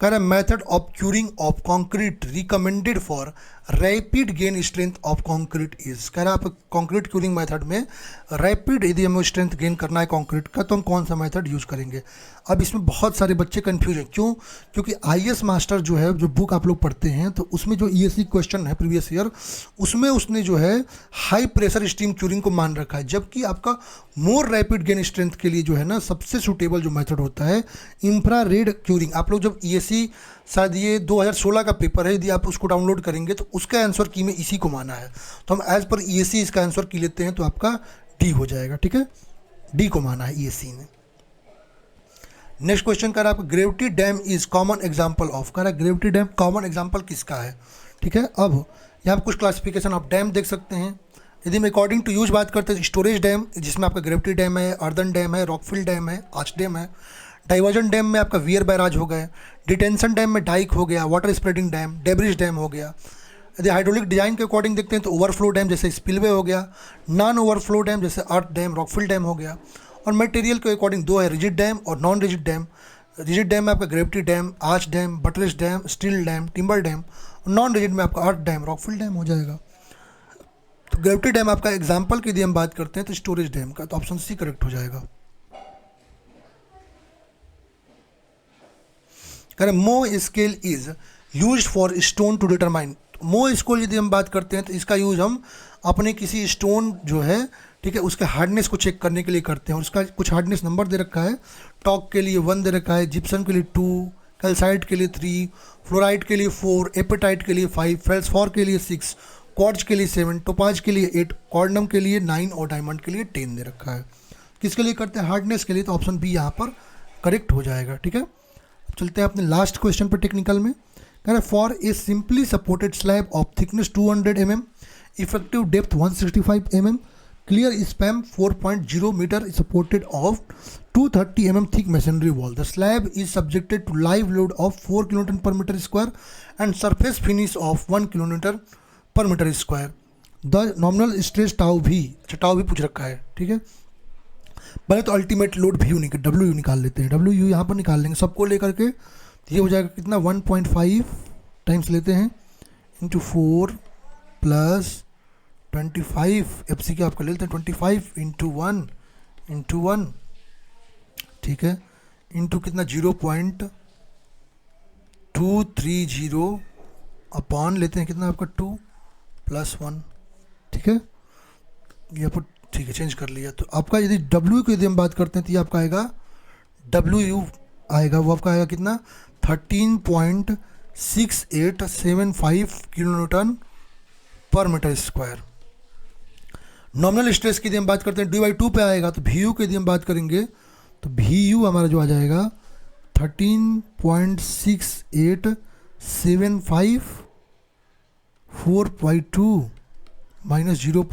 कह रहा है method of curing of concrete recommended for rapid gain strength of concrete is. कह रहा है आप कंक्रीट क्यूरिंग मेथड में रैपिड यदि हमें स्ट्रेंथ गेन करना है कंक्रीट का तो हम कौन सा मेथड यूज़ करेंगे। अब इसमें बहुत सारे बच्चे कंफ्यूज हैं, क्यों, क्योंकि IAS मास्टर जो है, जो बुक आप लोग पढ़ते हैं, तो उसमें जो ESE क्वेश्चन है प्रीवियस ईयर, उसमें उसने जो है हाई प्रेशर स्टीम क्यूरिंग को मान रखा है, जबकि आपका मोर रैपिड गेन स्ट्रेंथ के लिए जो है ना सबसे सूटेबल जो मेथड होता है इंफ्रारेड क्यूरिंग। आप लोग जब ESE शायद ये 2016 का पेपर है, यदि आप उसको डाउनलोड करेंगे तो उसका आंसर की में इसी को माना है, तो हम एज पर ESE इसका आंसर की लेते हैं, तो आपका डी हो जाएगा। ठीक है, डी को माना है ESE ने। नेक्स्ट क्वेश्चन कर रहा है gravity dam is common example of. कह रहा है ग्रेविटी डैम कॉमन एग्जांपल किसका है। ठीक है, अब यहाँ पर कुछ क्लासिफिकेशन ऑफ डैम देख सकते हैं। यदि हम अकॉर्डिंग टू यूज बात करते हैं, स्टोरेज डैम जिसमें आपका ग्रेविटी डैम है, अर्दन डैम है, रॉकफिल डैम है, आर्च डैम है। डाइवर्जन डैम में आपका वियर बैराज हो गए, डिटेंशन डैम में डाइक हो गया, water spreading dam, debris dam हो गया। यदि हाइड्रोलिक डिजाइन के अकॉर्डिंग देखते हैं तो ओवरफ्लो डैम जैसे स्पिलवे हो गया, नॉन ओवरफ्लो डैम जैसे अर्थ डैम, रॉकफिल डैम हो गया। और मटेरियल के अकॉर्डिंग दो है, रिजिड डैम और non rigid dam. Rigid dam में आपका gravity dam, arch dam, buttress dam, steel dam, timber dam. Non rigid में आपका अर्थ डैम, रॉकफिल डैम हो जाएगा। तो ग्रेविटी डैम आपका एग्जाम्पल की यदि हम बात करते हैं तो स्टोरेज डैम का, तो ऑप्शन सी करेक्ट हो जाएगा। Mohs scale is use for stone to determine. Mohs scale यदि हम बात करते हैं तो इसका यूज हम अपने किसी स्टोन जो है, ठीक है, उसके हार्डनेस को चेक करने के लिए करते हैं। और उसका कुछ हार्डनेस नंबर दे रखा है, टॉक के लिए 1 दे रखा है, जिप्सम के लिए 2, कैल्साइट के लिए 3, फ्लोराइड के लिए 4, एपेटाइट के लिए 5, फेल्सफॉर के लिए 6, क्वार्ट्ज के लिए 7, टोपाज के लिए 8, कॉर्डनम के लिए 9 और डायमंड के लिए 10 दे रखा है। किसके लिए करते हैं, हार्डनेस के लिए, तो ऑप्शन बी यहाँ पर करेक्ट हो जाएगा। ठीक है, चलते हैं अपने लास्ट क्वेश्चन पर टेक्निकल में। कह रहा है for a simply supported slab of thickness 200 mm, effective depth 165 mm, clear span 4.0 metre, supported of 230 mm thick machinery wall. The slab is subjected to live load of 4 kN per meter square and surface finish of 1 kN per meter square। The nominal stress tau V, अच्छा tau भी पूछ रखा है। ठीक है, पहले तो ultimate load भी डब्ल्यू निकाल लेते हैं, डब्ल्यू यहाँ पर निकाल लेंगे सबको लेकर के, तो ये हो जाएगा कितना 1.5 टाइम्स लेते हैं इंटू 4 प्लस 25 FC के आपका ले लेते हैं 25 इंटू 1 ठीक है, इंटू कितना 0.230 अपॉन लेते हैं कितना आपका 2 + 1। ठीक है, ये पर ठीक है चेंज कर लिया। तो आपका यदि W की यदि हम बात करते हैं तो ये आपका आएगा WU आएगा, वो आपका आएगा कितना 13.6875 kN पर मीटर स्क्वायर। नॉमिनल स्ट्रेस की यदि हम बात करते हैं D/2 पे आएगा, तो VU की यदि हम बात करेंगे तो VU हमारा जो आ जाएगा 13.6875 4/2 माइनस 0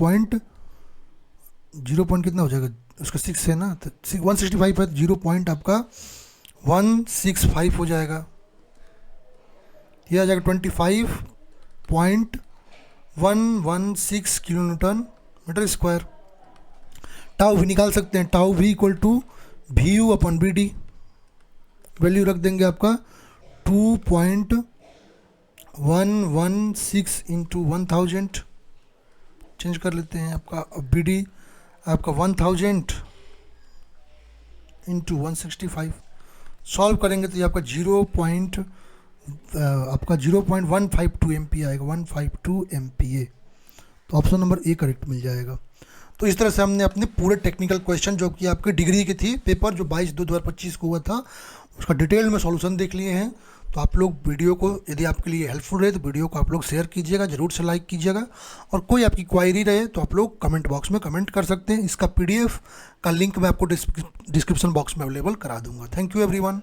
कितना हो जाएगा, उसका 6 है ना, तो 165 है, 0 पॉइंट आपका 165 हो जाएगा, ये आ जाएगा 25.116 kilo newton metre square. Tau V निकाल सकते हैं, tau V equal to V U upon B D, value रख देंगे आपका 2.116 इंटू 1000, चेंज कर लेते हैं आपका बी डी आपका 1000 इंटू 165, सॉल्व करेंगे तो ये आपका 0.152 एम पी आएगा, 152 एम पी ए। तो ऑप्शन नंबर ए करेक्ट मिल जाएगा। तो इस तरह से हमने अपने पूरे टेक्निकल क्वेश्चन जो कि आपके डिग्री की थी पेपर जो 22/2/2025 को हुआ था उसका डिटेल में सॉल्यूशन देख लिए हैं। तो आप लोग वीडियो को यदि आपके लिए हेल्पफुल रहे तो वीडियो को आप लोग शेयर कीजिएगा, ज़रूर से लाइक कीजिएगा, और कोई आपकी क्वायरी रहे तो आप लोग कमेंट बॉक्स में कमेंट कर सकते हैं। इसका PDF का लिंक मैं आपको डिस्क्रिप्शन बॉक्स में अवेलेबल करा दूंगा। Thank you everyone.